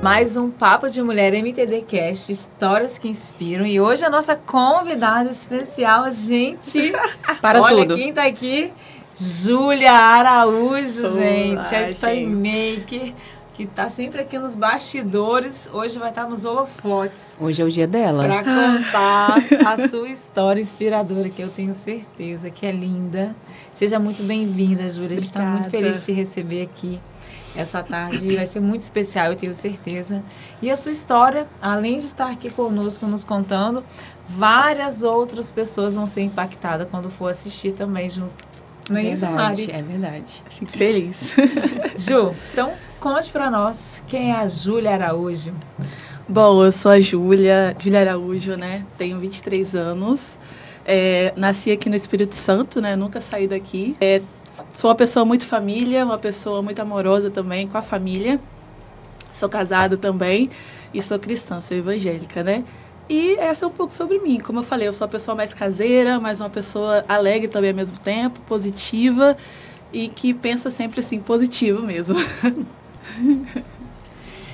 Mais um Papo de Mulher MTD Cast, histórias que inspiram. E hoje a nossa convidada especial, gente. Olha tudo. Quem tá aqui, Júlia Araújo, Olá, gente. A story gente. maker, que tá sempre aqui nos bastidores. Hoje vai estar nos holofotes. Hoje é o dia dela. Para contar a sua história inspiradora, que eu tenho certeza que é linda. Seja muito bem-vinda, Júlia. A gente está muito feliz de te receber aqui. Essa tarde vai ser muito especial, eu tenho certeza. E a sua história, além de estar aqui conosco, nos contando, várias outras pessoas vão ser impactadas quando for assistir também junto. Não é isso, Mari? É verdade. Fico feliz. Ju, então conte para nós quem é a Júlia Araújo. Bom, eu sou a Júlia Araújo, né? Tenho 23 anos. Nasci aqui no Espírito Santo, né? Nunca saí daqui. Sou uma pessoa muito família, uma pessoa muito amorosa também com a família. Sou casada também e sou cristã, sou evangélica, né? E essa é um pouco sobre mim. Como eu falei, eu sou uma pessoa mais caseira, mas uma pessoa alegre também ao mesmo tempo, positiva e que pensa sempre assim, positivo mesmo.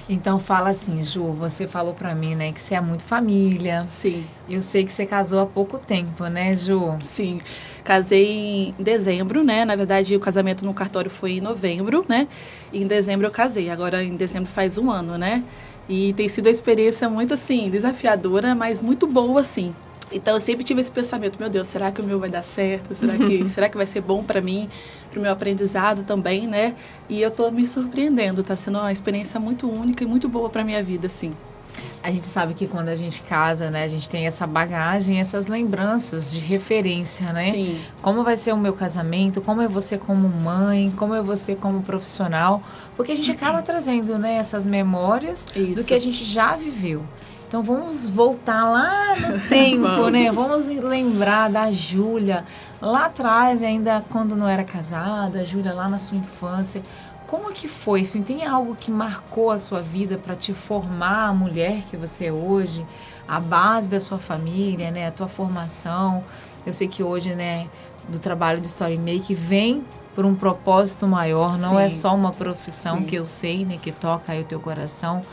Então fala assim, Ju, você falou pra mim, né, que você é muito família. Sim. Eu sei que você casou há pouco tempo, né, Ju? Sim. Casei em dezembro, né? Na verdade, o casamento no cartório foi em novembro, né? E em dezembro eu casei. Agora, em dezembro faz um ano, né? E tem sido uma experiência muito, assim, desafiadora, mas muito boa, assim. Então, eu sempre tive esse pensamento, meu Deus, será que o meu vai dar certo? Será que vai ser bom para mim, para o meu aprendizado também, né? E eu tô me surpreendendo, tá sendo uma experiência muito única e muito boa para minha vida, assim. A gente sabe que quando a gente casa, né, a gente tem essa bagagem, essas lembranças de referência, né? Sim. Como vai ser o meu casamento, como é você como mãe, como é você como profissional, porque a gente acaba trazendo, né, essas memórias do que a gente já viveu. Então vamos voltar lá no tempo, né? Vamos lembrar da Júlia lá atrás, ainda quando não era casada, a Júlia lá na sua infância. Como que foi? Assim, tem algo que marcou a sua vida para te formar a mulher que você é hoje? A base da sua família, né? A tua formação. Eu sei que hoje, né, do trabalho de Story Make vem por um propósito maior. Não Sim. é só uma profissão Sim. que eu sei, né, que toca aí o teu coração.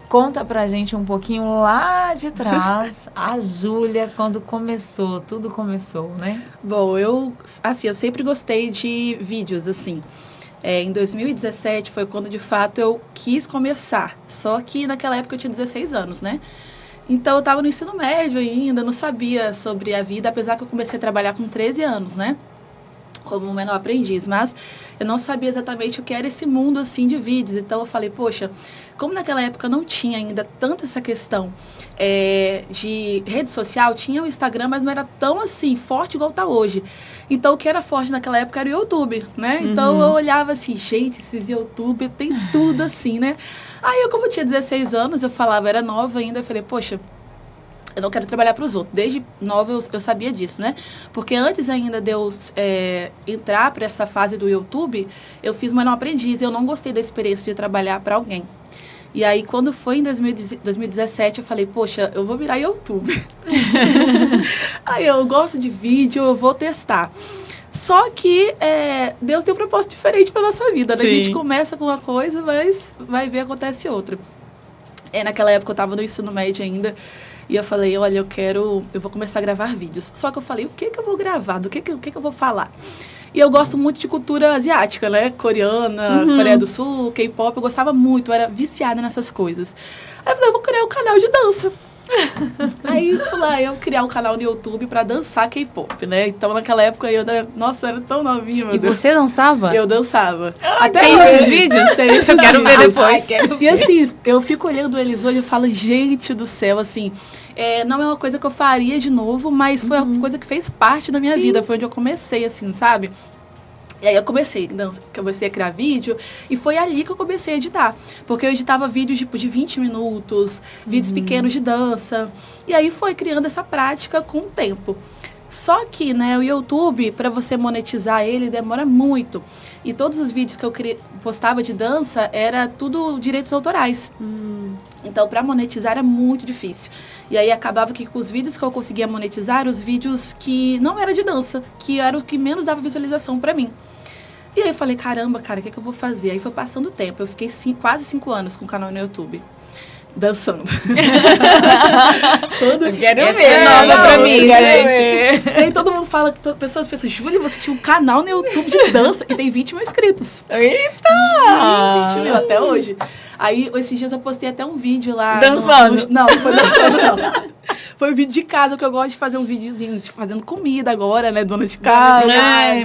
Conta pra gente um pouquinho lá de trás, a Júlia, quando começou, tudo começou, né? Bom, eu sempre gostei de vídeos, assim. Em 2017 foi quando, de fato, eu quis começar. Só que naquela época eu tinha 16 anos, né? Então, eu estava no ensino médio ainda, não sabia sobre a vida, apesar que eu comecei a trabalhar com 13 anos, né? Como menor aprendiz, mas eu não sabia exatamente o que era esse mundo, assim, de vídeos. Então, eu falei, poxa, como naquela época não tinha ainda tanto essa questão de rede social, tinha o Instagram, mas não era tão, assim, forte igual tá hoje. Então, o que era forte naquela época era o YouTube, né? Então, eu olhava assim, gente, esses YouTube tem tudo assim, né? Aí, como eu tinha 16 anos, eu falava, era nova ainda, eu falei, poxa, eu não quero trabalhar para os outros. Desde nova eu sabia disso, né? Porque antes ainda de eu entrar para essa fase do YouTube, eu fiz menor aprendiz e eu não gostei da experiência de trabalhar para alguém. E aí, quando foi em 2017, eu falei, poxa, eu vou virar YouTube. Aí eu gosto de vídeo, eu vou testar. Só que Deus tem um propósito diferente para nossa vida, né? A gente começa com uma coisa, mas vai ver, acontece outra. Naquela época eu estava no ensino médio ainda, e eu falei, olha, eu vou começar a gravar vídeos. Só que eu falei, o que eu vou gravar? Do que eu vou falar? E eu gosto muito de cultura asiática, né? Coreana, Coreia do Sul, K-pop. Eu gostava muito, eu era viciada nessas coisas. Aí eu falei, eu vou criar um canal de dança. Aí eu criar um canal no YouTube pra dançar K-pop, né? Então naquela época eu era tão novinha, meu Deus. E você dançava? Eu dançava. Até tem esses vídeos? Eu quero ver depois. E assim, eu fico olhando eles hoje e falo, gente do céu, assim, não é uma coisa que eu faria de novo, mas foi uma coisa que fez parte da minha vida, foi onde eu comecei, assim, sabe? E aí eu comecei a criar vídeo e foi ali que eu comecei a editar. Porque eu editava vídeos tipo de 20 minutos, vídeos pequenos de dança. E aí foi criando essa prática com o tempo. Só que, né, o YouTube, para você monetizar ele, demora muito. E todos os vídeos que eu postava de dança, era tudo direitos autorais. Então, para monetizar era muito difícil. E aí acabava que com os vídeos que eu conseguia monetizar, os vídeos que não era de dança, que era o que menos dava visualização para mim. E aí eu falei, caramba, cara, o que eu vou fazer? Aí foi passando o tempo. Eu fiquei quase 5 anos com o canal no YouTube. dançando. Eu quero Essa ver. é nova pra mim, gente. E aí todo mundo fala, pessoas pensam, Júlia, você tinha um canal no YouTube de dança e tem 20 mil inscritos. Eita! 20 mil até hoje. Aí, esses dias eu postei até um vídeo lá. Dançando? Não foi dançando, não. Foi um vídeo de casa, que eu gosto de fazer uns videozinhos, fazendo comida agora, né? Dona de casa.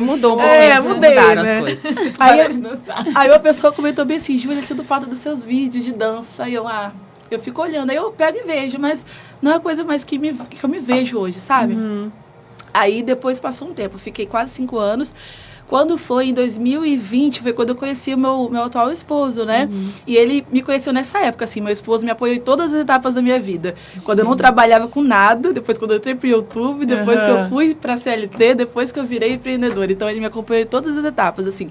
Mudou um pouquinho, mudei, mudaram né? as coisas. Aí uma pessoa comentou bem assim, Júlia, eu sinto falta dos seus vídeos de dança. Aí eu fico olhando, aí eu pego e vejo, mas não é a coisa mais que eu me vejo hoje, sabe? Aí depois passou um tempo, fiquei quase 5 anos. Quando foi em 2020, foi quando eu conheci o meu atual esposo, né? E ele me conheceu nessa época, assim. Meu esposo me apoiou em todas as etapas da minha vida. Quando eu não trabalhava com nada, depois quando eu entrei pro YouTube, depois que eu fui pra CLT, depois que eu virei empreendedora. Então, ele me acompanhou em todas as etapas, assim.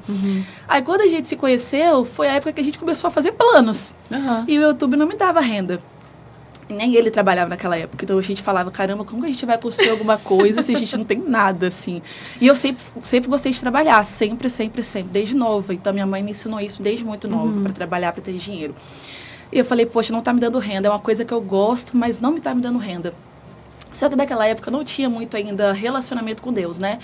Aí, quando a gente se conheceu, foi a época que a gente começou a fazer planos. E o YouTube não me dava renda. Nem ele trabalhava naquela época, então a gente falava, caramba, como que a gente vai construir alguma coisa se a gente não tem nada, assim? E eu sempre gostei de trabalhar, sempre, desde nova. Então, minha mãe me ensinou isso desde muito nova, para trabalhar, para ter dinheiro. E eu falei, poxa, não tá me dando renda, é uma coisa que eu gosto, mas não me tá me dando renda. Só que naquela época eu não tinha muito ainda relacionamento com Deus, né?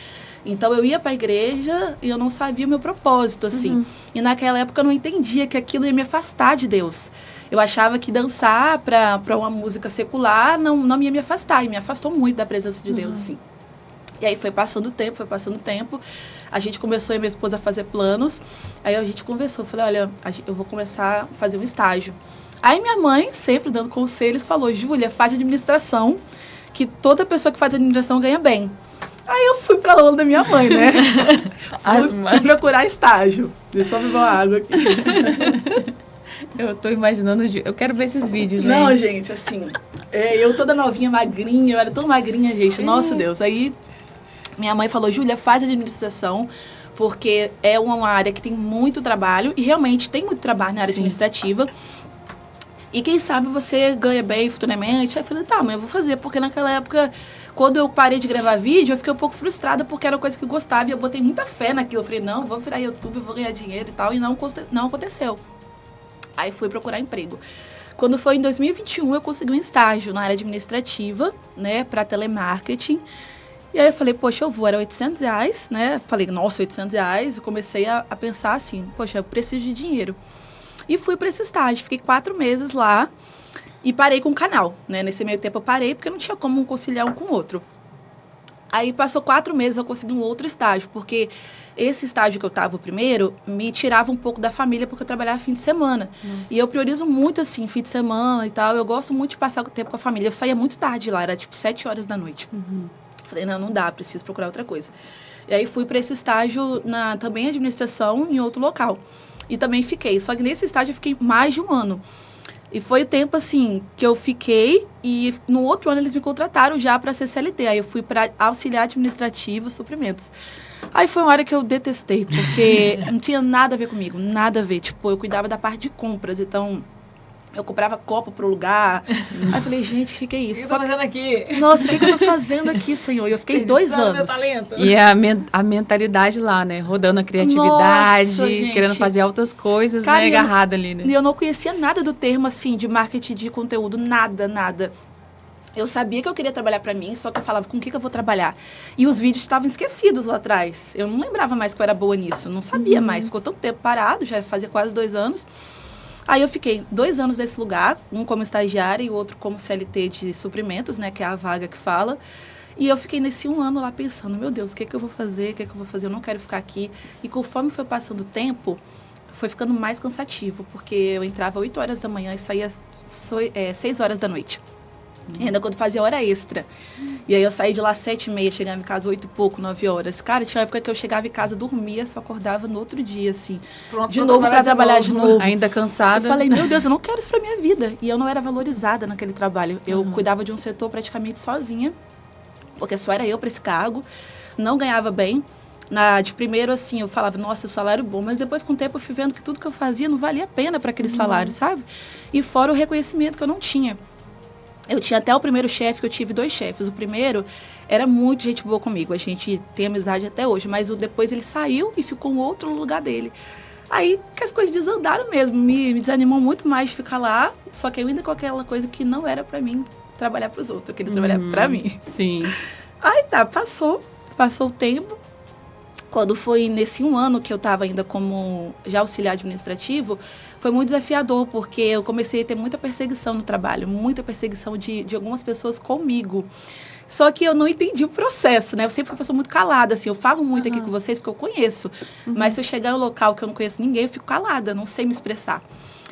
Então, eu ia para a igreja e eu não sabia o meu propósito, assim. E naquela época eu não entendia que aquilo ia me afastar de Deus. Eu achava que dançar para uma música secular não ia me afastar. E me afastou muito da presença de Deus, assim. E aí foi passando o tempo. A gente começou, eu e minha esposa, a fazer planos. Aí a gente conversou. Eu falei, olha, eu vou começar a fazer um estágio. Aí minha mãe, sempre dando conselhos, falou, Júlia, faz administração, que toda pessoa que faz administração ganha bem. Aí eu fui pra aula da minha mãe, né? fui procurar estágio. Deixa eu só beber uma água aqui. Eu tô imaginando, eu quero ver esses vídeos, gente. Não, gente, assim, eu toda novinha, magrinha, eu era tão magrinha, gente, nossa Deus. Aí minha mãe falou, Júlia, faz administração, porque é uma área que tem muito trabalho, e realmente tem muito trabalho na área administrativa. E quem sabe você ganha bem futuramente. Aí eu falei, tá, mas eu vou fazer, porque naquela época, quando eu parei de gravar vídeo, eu fiquei um pouco frustrada, porque era uma coisa que eu gostava, e eu botei muita fé naquilo. Eu falei, não, vou virar YouTube, vou ganhar dinheiro e tal, e não aconteceu. Aí fui procurar emprego. Quando foi em 2021, eu consegui um estágio na área administrativa, né, para telemarketing. E aí eu falei, poxa, eu vou, era R$800, né? Falei, nossa, R$800. E comecei a pensar assim, poxa, eu preciso de dinheiro. E fui para esse estágio, fiquei 4 meses lá e parei com o canal, né? Nesse meio tempo eu parei porque não tinha como conciliar um com o outro. Aí passou 4 meses, eu consegui um outro estágio, porque esse estágio que eu estava, o primeiro, me tirava um pouco da família, porque eu trabalhava fim de semana. Nossa. E eu priorizo muito, assim, fim de semana e tal. Eu gosto muito de passar o tempo com a família. Eu saía muito tarde lá, era tipo 7 horas da noite. Falei, não dá, preciso procurar outra coisa. E aí fui para esse estágio, também administração, em outro local. E também fiquei. Só que nesse estágio eu fiquei mais de 1 ano. E foi o tempo, assim, que eu fiquei, e no outro ano eles me contrataram já para ser CLT. Aí eu fui para auxiliar administrativo, suprimentos. Aí foi uma hora que eu detestei, porque não tinha nada a ver comigo, nada a ver. Tipo, eu cuidava da parte de compras, então eu comprava copo pro lugar. Aí eu falei, gente, o que é isso? O que eu tô fazendo aqui? Nossa, o que eu tô fazendo aqui, Senhor? E eu fiquei 2 anos. Meu talento. E a mentalidade lá, né? Rodando a criatividade, Nossa, querendo fazer outras coisas, cara, né? Agarrada ali, né? E eu não conhecia nada do termo, assim, de marketing de conteúdo, nada. Eu sabia que eu queria trabalhar para mim, só que eu falava, com o que eu vou trabalhar? E os vídeos estavam esquecidos lá atrás. Eu não lembrava mais que eu era boa nisso, não sabia mais. Ficou tanto tempo parado, já fazia quase 2 anos. Aí eu fiquei 2 anos nesse lugar, um como estagiária e o outro como CLT de suprimentos, né, que é a vaga que fala. E eu fiquei nesse 1 ano lá pensando, meu Deus, o que eu vou fazer? Eu não quero ficar aqui. E conforme foi passando o tempo, foi ficando mais cansativo, porque eu entrava 8 horas da manhã e saía 6 horas da noite. Ainda quando fazia hora extra. E aí eu saí de lá 7h30, chegava em casa 8 e pouco, 9 horas. Cara, tinha uma época que eu chegava em casa, dormia, só acordava no outro dia, assim. Pronto, de novo pra trabalhar de novo. Ainda cansada. Eu falei, meu Deus, eu não quero isso pra minha vida. E eu não era valorizada naquele trabalho. Eu cuidava de um setor praticamente sozinha, porque só era eu pra esse cargo. Não ganhava bem. De primeiro, assim, eu falava, nossa, o salário é bom. Mas depois, com o tempo, eu fui vendo que tudo que eu fazia não valia a pena para aquele salário, sabe? E fora o reconhecimento que eu não tinha. Eu tinha até o primeiro chefe, que eu tive 2 chefes. O primeiro era muito gente boa comigo. A gente tem amizade até hoje. Mas depois ele saiu e ficou um outro no lugar dele. Aí que as coisas desandaram mesmo, me desanimou muito mais de ficar lá, só que eu ainda com aquela coisa que não era pra mim trabalhar pros outros, eu queria trabalhar pra mim. Sim. Aí tá, passou o tempo. Quando foi nesse 1 ano que eu estava ainda como já auxiliar administrativo, foi muito desafiador, porque eu comecei a ter muita perseguição no trabalho, muita perseguição de algumas pessoas comigo. Só que eu não entendi o processo, né? Eu sempre fui uma pessoa muito calada, assim, eu falo muito aqui com vocês porque eu conheço. Mas se eu chegar em um local que eu não conheço ninguém, eu fico calada, não sei me expressar.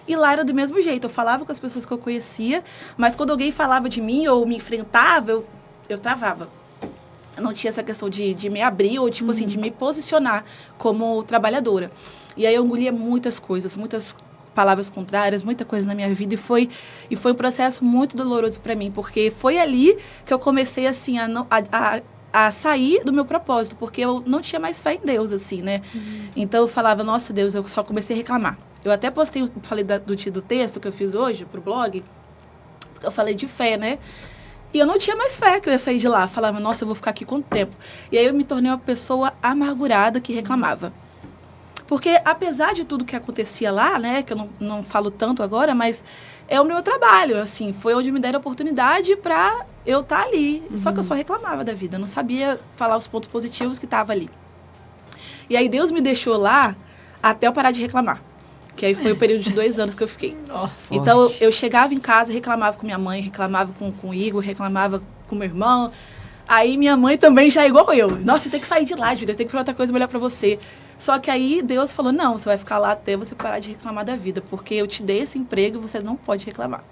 E lá era do mesmo jeito, eu falava com as pessoas que eu conhecia, mas quando alguém falava de mim ou me enfrentava, eu travava. Eu não tinha essa questão de me abrir ou, tipo assim, de me posicionar como trabalhadora. E aí eu engolia muitas coisas, muitas palavras contrárias, muita coisa na minha vida. E foi um processo muito doloroso para mim, porque foi ali que eu comecei, assim, a sair do meu propósito, porque eu não tinha mais fé em Deus, assim, né? Então eu falava, nossa Deus, eu só comecei a reclamar. Eu até postei, falei do texto que eu fiz hoje pro blog, porque eu falei de fé, né? E eu não tinha mais fé que eu ia sair de lá. Falava, nossa, eu vou ficar aqui quanto tempo? E aí eu me tornei uma pessoa amargurada que reclamava. Porque apesar de tudo que acontecia lá, né, que eu não falo tanto agora, mas é o meu trabalho, assim, foi onde me deram a oportunidade para eu estar ali. Só que eu só reclamava da vida, eu não sabia falar os pontos positivos que estava ali. E aí Deus me deixou lá até eu parar de reclamar. Que aí foi o período de 2 anos que eu fiquei. Então, eu chegava em casa, reclamava com minha mãe, reclamava com o Igor, reclamava com meu irmão. Aí minha mãe também já é igual eu. Nossa, você tem que sair de lá, Júlia, você tem que fazer outra coisa melhor pra você. Só que aí Deus falou, não, você vai ficar lá até você parar de reclamar da vida, porque eu te dei esse emprego e você não pode reclamar.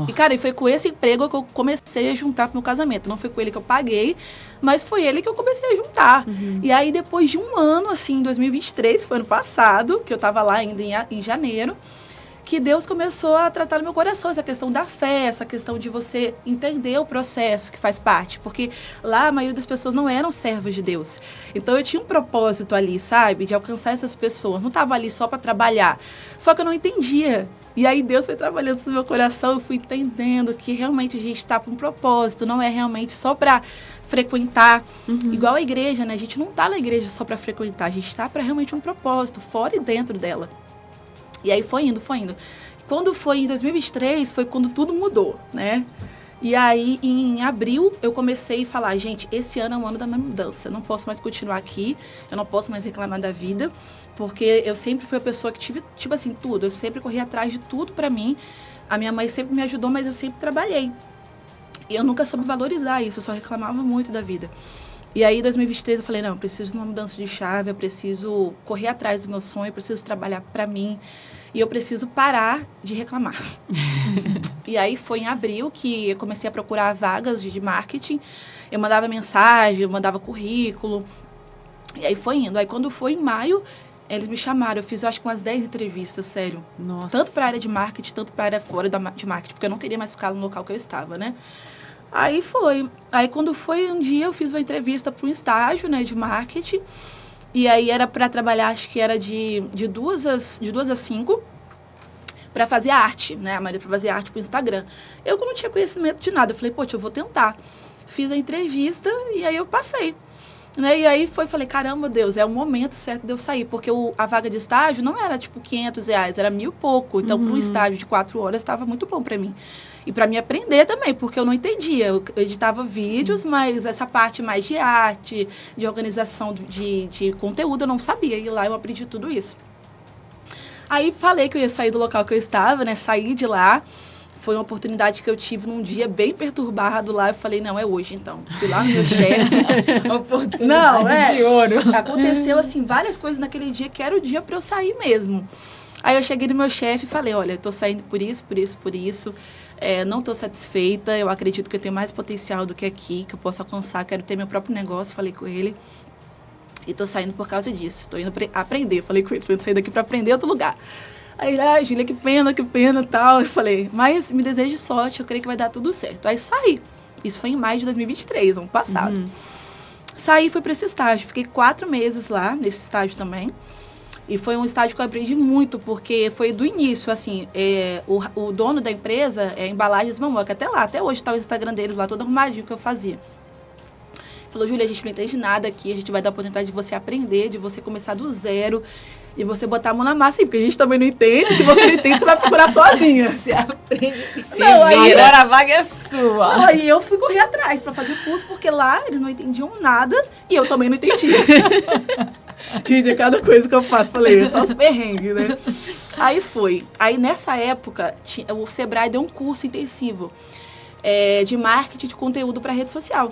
E, cara, e foi com esse emprego que eu comecei a juntar pro meu casamento. Não foi com ele que eu paguei, mas foi ele que eu comecei a juntar. E aí, depois de 1 ano, assim, em 2023, foi ano passado, que eu tava lá ainda em janeiro, que Deus começou a tratar no meu coração essa questão da fé, essa questão de você entender o processo que faz parte. Porque lá a maioria das pessoas não eram servos de Deus. Então eu tinha um propósito ali, sabe? De alcançar essas pessoas. Não estava ali só para trabalhar. Só que eu não entendia. E aí Deus foi trabalhando no meu coração, eu fui entendendo que realmente a gente está para um propósito, não é realmente só para frequentar. Igual a igreja, né? A gente não está na igreja só para frequentar, a gente está para realmente um propósito, fora e dentro dela. E aí foi indo. Quando foi em 2023, foi quando tudo mudou, né? E aí, em abril, eu comecei a falar, gente, esse ano é o ano da minha mudança. Eu não posso mais continuar aqui, eu não posso mais reclamar da vida, porque eu sempre fui a pessoa que tive, tipo assim, tudo. Eu sempre corri atrás de tudo pra mim. A minha mãe sempre me ajudou, mas eu sempre trabalhei. E eu nunca soube valorizar isso, eu só reclamava muito da vida. E aí, em 2023, eu falei, não, eu preciso de uma mudança de chave, eu preciso correr atrás do meu sonho, eu preciso trabalhar pra mim. E eu preciso parar de reclamar. E aí foi em abril que eu comecei a procurar vagas de marketing. Eu mandava mensagem, eu mandava currículo. E aí foi indo. Aí quando foi em maio, eles me chamaram. Eu fiz, eu acho que umas 10 entrevistas, sério. Nossa. Tanto para a área de marketing, tanto para a área fora de marketing. Porque eu não queria mais ficar no local que eu estava, né? Aí foi. Aí quando foi um dia, eu fiz uma entrevista para um estágio, né, de marketing. E aí era para trabalhar, acho que era de 2 às 5, para fazer arte, né? A Maria para fazer arte pro Instagram. Eu não tinha conhecimento de nada, eu falei, poxa, eu vou tentar. Fiz a entrevista e aí eu passei. Né? E aí falei, caramba, Deus, é o momento certo de eu sair, porque a vaga de estágio não era tipo R$500, era 1.000 e pouco. Então, para um estágio de 4 horas, estava muito bom para mim. E para me aprender também, porque eu não entendia. Eu editava vídeos, mas essa parte mais de arte, de organização de conteúdo, eu não sabia. E lá eu aprendi tudo isso. Aí falei que eu ia sair do local que eu estava, né? Saí de lá. Foi uma oportunidade que eu tive num dia bem perturbado lá. Eu falei, não, é hoje, então. Fui lá no meu chefe. Oportunidade de ouro. Aconteceu, assim, várias coisas naquele dia que era o dia para eu sair mesmo. Aí eu cheguei no meu chefe e falei, olha, eu tô saindo por isso. Não estou satisfeita, eu acredito que eu tenho mais potencial do que aqui, que eu posso alcançar, quero ter meu próprio negócio, falei com ele. E estou saindo por causa disso, estou indo aprender, falei com ele, estou indo sair daqui para aprender em outro lugar. Aí ele, Júlia, que pena e tal. Eu falei, mas me deseje sorte, eu creio que vai dar tudo certo. Aí saí, isso foi em maio de 2023, ano passado. Saí e fui para esse estágio, fiquei 4 meses lá, nesse estágio também. E foi um estágio que eu aprendi muito, porque foi do início, assim, o dono da empresa é Embalagens Mamoca, até hoje está o Instagram deles lá, todo arrumadinho que eu fazia. Falou, Júlia, a gente não entende nada aqui, a gente vai dar a oportunidade de você aprender, de você começar do zero. e você botar a mão na massa aí, porque a gente também não entende. Se você não entende, você vai procurar sozinha. Você aprende que se vira. Agora a vaga é sua. Não, aí eu fui correr atrás pra fazer o curso, porque lá eles não entendiam nada e eu também não entendia. Gente, é cada coisa que eu faço, falei, é só os perrengues, né? Aí foi. Aí nessa época, o Sebrae deu um curso intensivo de marketing de conteúdo para rede social.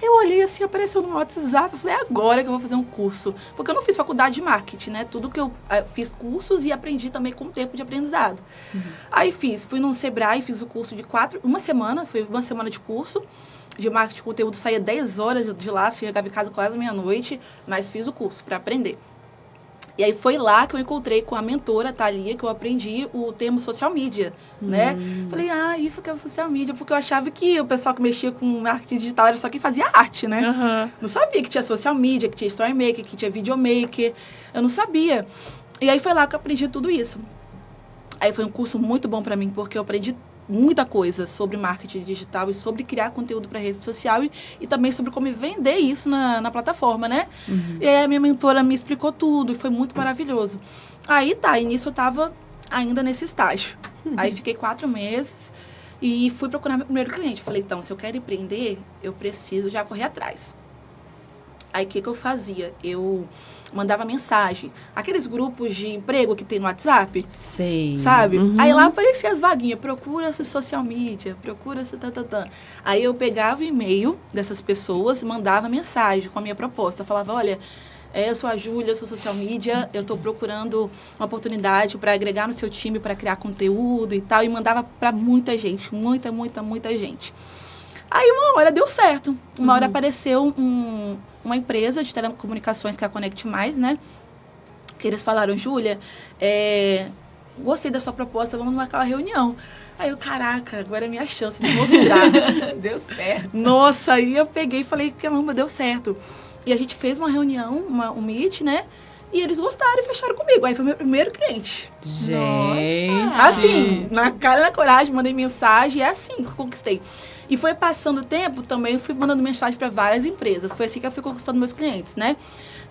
Eu olhei assim, apareceu no WhatsApp, eu falei, agora que eu vou fazer um curso. Porque eu não fiz faculdade de marketing, né? Tudo que eu fiz cursos e aprendi também com o tempo de aprendizado. Aí fui no Sebrae, fiz o curso de uma semana de curso de marketing de conteúdo, saía 10 horas de lá, chegava em casa quase meia-noite, mas fiz o curso para aprender. E aí foi lá que eu encontrei com a mentora, Thalia, que eu aprendi o termo social media, né? Falei, isso que é o social media, porque eu achava que o pessoal que mexia com marketing digital era só quem fazia arte, né? Não sabia que tinha social media, que tinha story maker, que tinha videomaker, eu não sabia. E aí foi lá que eu aprendi tudo isso. Aí foi um curso muito bom para mim, porque eu aprendi muita coisa sobre marketing digital e sobre criar conteúdo para rede social e também sobre como vender isso na plataforma, né? E aí a minha mentora me explicou tudo e foi muito maravilhoso. Aí nisso eu estava ainda nesse estágio. Aí fiquei 4 meses e fui procurar meu primeiro cliente. Falei, então, se eu quero empreender, eu preciso já correr atrás. Aí o que eu fazia? Eu mandava mensagem. Aqueles grupos de emprego que tem no WhatsApp. Sei. Sabe? Aí lá apareciam as vaguinhas. Procura-se social media, procura-se Aí eu pegava o e-mail dessas pessoas, mandava mensagem com a minha proposta. Eu falava, olha, eu sou a Júlia, sou social media, eu estou procurando uma oportunidade para agregar no seu time, para criar conteúdo e tal. E mandava para muita gente, muita gente. Aí uma hora deu certo. Uma hora apareceu uma empresa de telecomunicações, que é a Conect Mais, né? Que eles falaram, Júlia, gostei da sua proposta, vamos marcar uma reunião. Aí eu, caraca, agora é minha chance de mostrar. Deu certo. Nossa, aí eu peguei e falei, caramba, deu certo. E a gente fez uma reunião, um meet, né? E eles gostaram e fecharam comigo. Aí foi meu primeiro cliente. Gente. Assim, na cara e na coragem, mandei mensagem. É assim que eu conquistei. E foi passando o tempo também, eu fui mandando mensagem para várias empresas. Foi assim que eu fui conquistando meus clientes, né?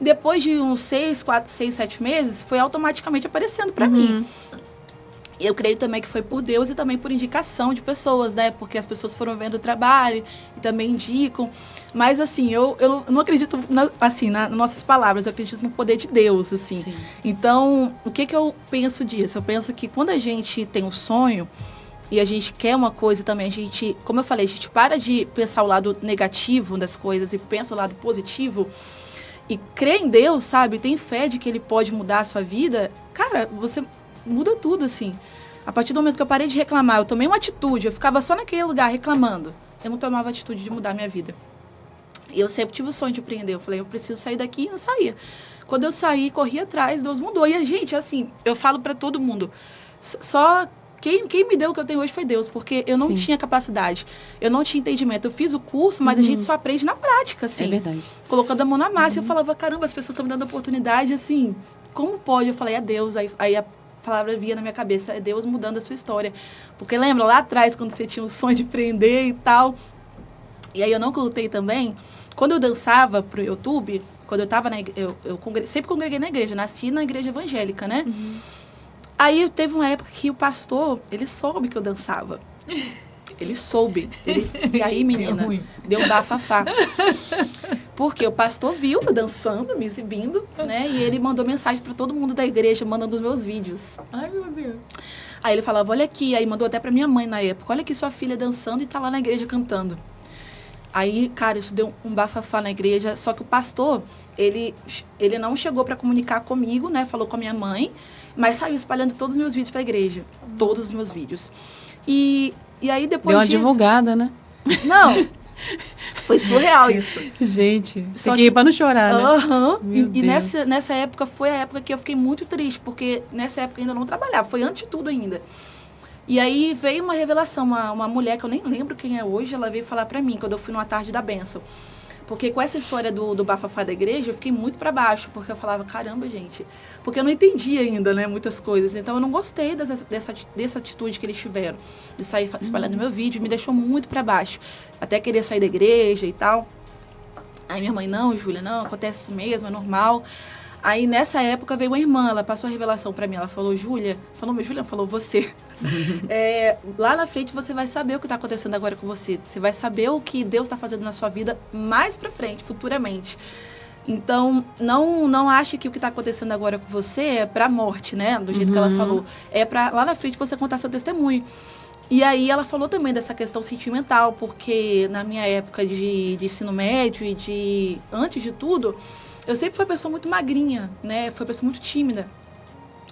Depois de uns 6, 7 meses, foi automaticamente aparecendo para mim. Eu creio também que foi por Deus e também por indicação de pessoas, né? Porque as pessoas foram vendo o trabalho e também indicam. Mas, assim, eu não acredito, nas nossas palavras, eu acredito no poder de Deus, assim. Sim. Então, o que eu penso disso? Eu penso que quando a gente tem um sonho e a gente quer uma coisa também, a gente, como eu falei, a gente para de pensar o lado negativo das coisas e pensa o lado positivo e crê em Deus, sabe? Tem fé de que Ele pode mudar a sua vida. Cara, você muda tudo, assim. A partir do momento que eu parei de reclamar, eu tomei uma atitude, eu ficava só naquele lugar reclamando. Eu não tomava a atitude de mudar a minha vida. E eu sempre tive o sonho de empreender. Eu falei, eu preciso sair daqui e não saía. Quando eu saí, corri atrás, Deus mudou. E a gente, assim, eu falo pra todo mundo, só quem me deu o que eu tenho hoje foi Deus, porque eu não tinha capacidade, eu não tinha entendimento. Eu fiz o curso, mas a gente só aprende na prática, assim. É verdade. Colocando a mão na massa. E eu falava, caramba, as pessoas estão me dando oportunidade, assim, como pode? Eu falei, é Deus. Aí a palavra via na minha cabeça, é Deus mudando a sua história. Porque lembra, lá atrás, quando você tinha o sonho de empreender e tal. E aí eu não contei também, quando eu dançava pro YouTube, quando eu tava sempre congreguei na igreja, nasci na igreja evangélica, né? Aí teve uma época que o pastor, ele soube que eu dançava. Ele soube. E aí, menina, deu um bafafá. Porque o pastor viu eu dançando, me exibindo, né? E ele mandou mensagem para todo mundo da igreja, mandando os meus vídeos. Ai, meu Deus. Aí ele falava, olha aqui. Aí mandou até para minha mãe na época. Olha aqui sua filha dançando e tá lá na igreja cantando. Aí, cara, isso deu um bafafá na igreja. Só que o pastor, ele não chegou para comunicar comigo, né? Falou com a minha mãe. Mas saiu espalhando todos os meus vídeos para a igreja. Todos os meus vídeos. E aí depois deu uma disso... divulgada, né? Não. Foi surreal isso. Gente, fiquei pra não chorar, né? E nessa época foi a época que eu fiquei muito triste, porque nessa época eu ainda não trabalhava, foi antes de tudo ainda. E aí veio uma revelação, uma mulher que eu nem lembro quem é hoje, ela veio falar pra mim, quando eu fui numa tarde da bênção. Porque com essa história do bafafá da igreja, eu fiquei muito pra baixo, porque eu falava, caramba, gente, porque eu não entendi ainda, né, muitas coisas. Então eu não gostei dessa atitude que eles tiveram, de sair espalhando meu vídeo, me deixou muito pra baixo. Até queria sair da igreja e tal. Aí minha mãe, não, Júlia, não, acontece isso mesmo, é normal. Aí, nessa época, veio uma irmã, ela passou a revelação para mim. Ela falou, Júlia, falou você. Lá na frente você vai saber o que está acontecendo agora com você. Você vai saber o que Deus está fazendo na sua vida mais para frente, futuramente. Então, não ache que o que está acontecendo agora com você é para a morte, né? Do jeito que ela falou. É para lá na frente você contar seu testemunho. E aí ela falou também dessa questão sentimental, porque na minha época de ensino médio e antes de tudo, eu sempre fui uma pessoa muito magrinha, né? Fui uma pessoa muito tímida.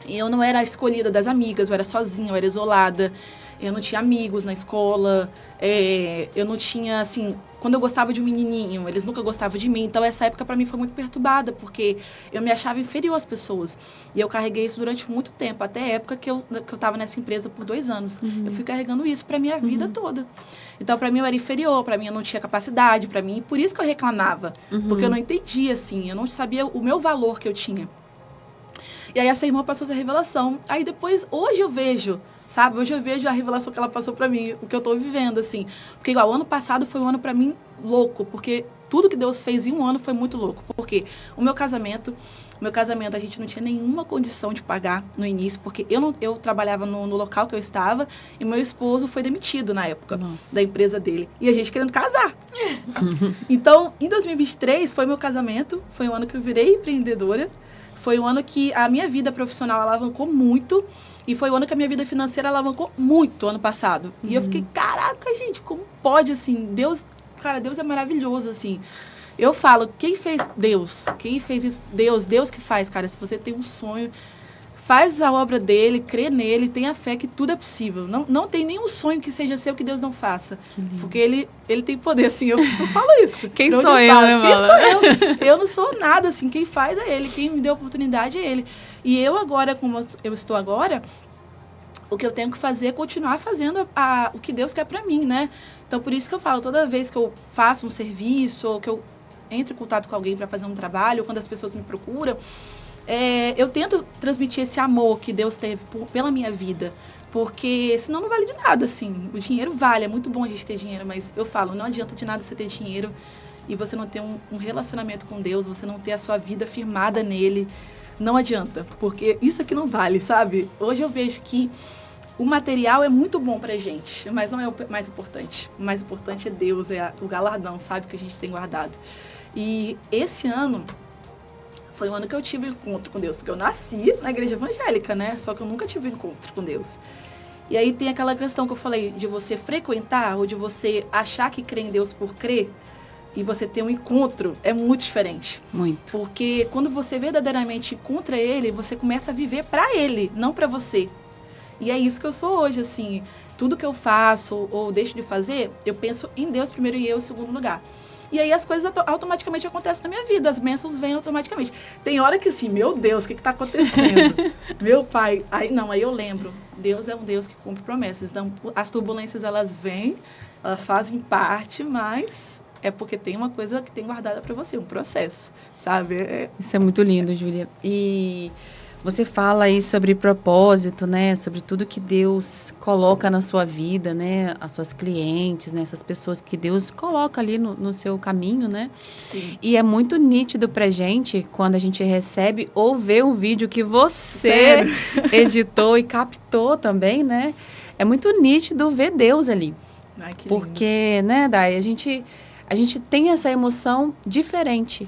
E eu não era a escolhida das amigas, eu era sozinha, eu era isolada. Eu não tinha amigos na escola, eu não tinha, assim... Quando eu gostava de um menininho, eles nunca gostavam de mim. Então, essa época, para mim, foi muito perturbada, porque eu me achava inferior às pessoas. E eu carreguei isso durante muito tempo, até a época que eu estava nessa empresa por 2 anos. Eu fui carregando isso para minha vida toda. Então, para mim, eu era inferior, para mim, eu não tinha capacidade, para mim... Por isso que eu reclamava, porque eu não entendia, assim, eu não sabia o meu valor que eu tinha. E aí, essa irmã passou essa revelação. Aí, depois, hoje eu vejo... Sabe? Hoje eu vejo a revelação que ela passou pra mim, o que eu tô vivendo, assim. Porque, igual, o ano passado foi um ano pra mim louco, porque tudo que Deus fez em um ano foi muito louco. Porque o meu casamento a gente não tinha nenhuma condição de pagar no início, porque eu trabalhava no local que eu estava e meu esposo foi demitido na época da empresa dele. E a gente querendo casar. Então, em 2023 foi meu casamento, foi um ano que eu virei empreendedora, foi um ano que a minha vida profissional alavancou muito. E foi o ano que a minha vida financeira alavancou muito ano passado. E eu fiquei, caraca, gente, como pode, assim? Deus é maravilhoso, assim. Eu falo, quem fez Deus? Quem fez isso? Deus que faz, cara. Se você tem um sonho, faz a obra dele, crê nele, tenha fé que tudo é possível. Não tem nenhum sonho que seja seu que Deus não faça. Porque ele tem poder, assim, eu falo isso. Quem sou eu, né, Quem sou eu? Eu não sou nada, assim, quem faz é ele, quem me deu a oportunidade é ele. E eu agora, como eu estou agora, o que eu tenho que fazer é continuar fazendo o que Deus quer pra mim, né? Então, por isso que eu falo, toda vez que eu faço um serviço, ou que eu entro em contato com alguém para fazer um trabalho, ou quando as pessoas me procuram, eu tento transmitir esse amor que Deus teve pela minha vida, porque senão não vale de nada, assim. O dinheiro vale, é muito bom a gente ter dinheiro, mas eu falo, não adianta de nada você ter dinheiro e você não ter um relacionamento com Deus, você não ter a sua vida firmada nele. Não adianta, porque isso aqui não vale, sabe? Hoje eu vejo que o material é muito bom pra gente, mas não é o mais importante. O mais importante é Deus, é o galardão, sabe? Que a gente tem guardado. E esse ano foi o ano que eu tive encontro com Deus, porque eu nasci na igreja evangélica, né? Só que eu nunca tive encontro com Deus. E aí tem aquela questão que eu falei, de você frequentar ou de você achar que crê em Deus por crer, e você ter um encontro, é muito diferente. Muito. Porque quando você verdadeiramente encontra ele, você começa a viver pra ele, não pra você. E é isso que eu sou hoje, assim. Tudo que eu faço ou deixo de fazer, eu penso em Deus primeiro e eu em segundo lugar. E aí as coisas automaticamente acontecem na minha vida, as bênçãos vêm automaticamente. Tem hora que assim, meu Deus, o que está acontecendo? Meu pai, aí eu lembro, Deus é um Deus que cumpre promessas. Então, as turbulências, elas vêm, elas fazem parte, mas... é porque tem uma coisa que tem guardada para você, um processo, sabe? Isso é muito lindo, Júlia. E você fala aí sobre propósito, né? Sobre tudo que Deus coloca na sua vida, né? As suas clientes, né? Essas pessoas que Deus coloca ali no seu caminho, né? Sim. E é muito nítido pra gente quando a gente recebe ou vê um vídeo que você editou e captou também, né? É muito nítido ver Deus ali. Ai, que porque, lindo. Né, Dai, a gente tem essa emoção diferente.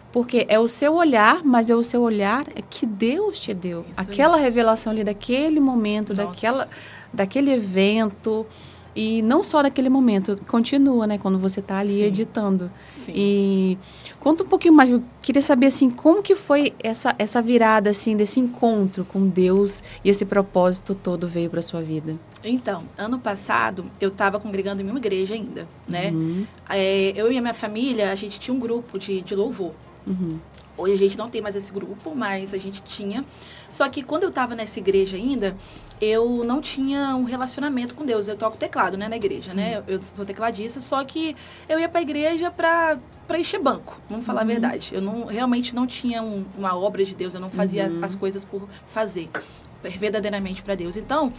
Porque é o seu olhar, mas é o seu olhar que Deus te deu. Isso aquela revelação ali daquele momento, daquele evento. E não só daquele momento, continua, né? Quando você está ali editando. Sim. E conta um pouquinho mais. Eu queria saber, assim, como que foi essa virada, assim, desse encontro com Deus e esse propósito todo veio para sua vida? Então, ano passado, eu estava congregando em uma igreja ainda, né? Eu e a minha família, a gente tinha um grupo de louvor. Hoje a gente não tem mais esse grupo, mas a gente tinha. Só que quando eu estava nessa igreja ainda, eu não tinha um relacionamento com Deus. Eu toco teclado, né, na igreja, né? Eu sou tecladista, só que eu ia para a igreja para encher banco, vamos falar a verdade. Eu realmente não tinha uma obra de Deus, eu não fazia as coisas por fazer, verdadeiramente para Deus. Então,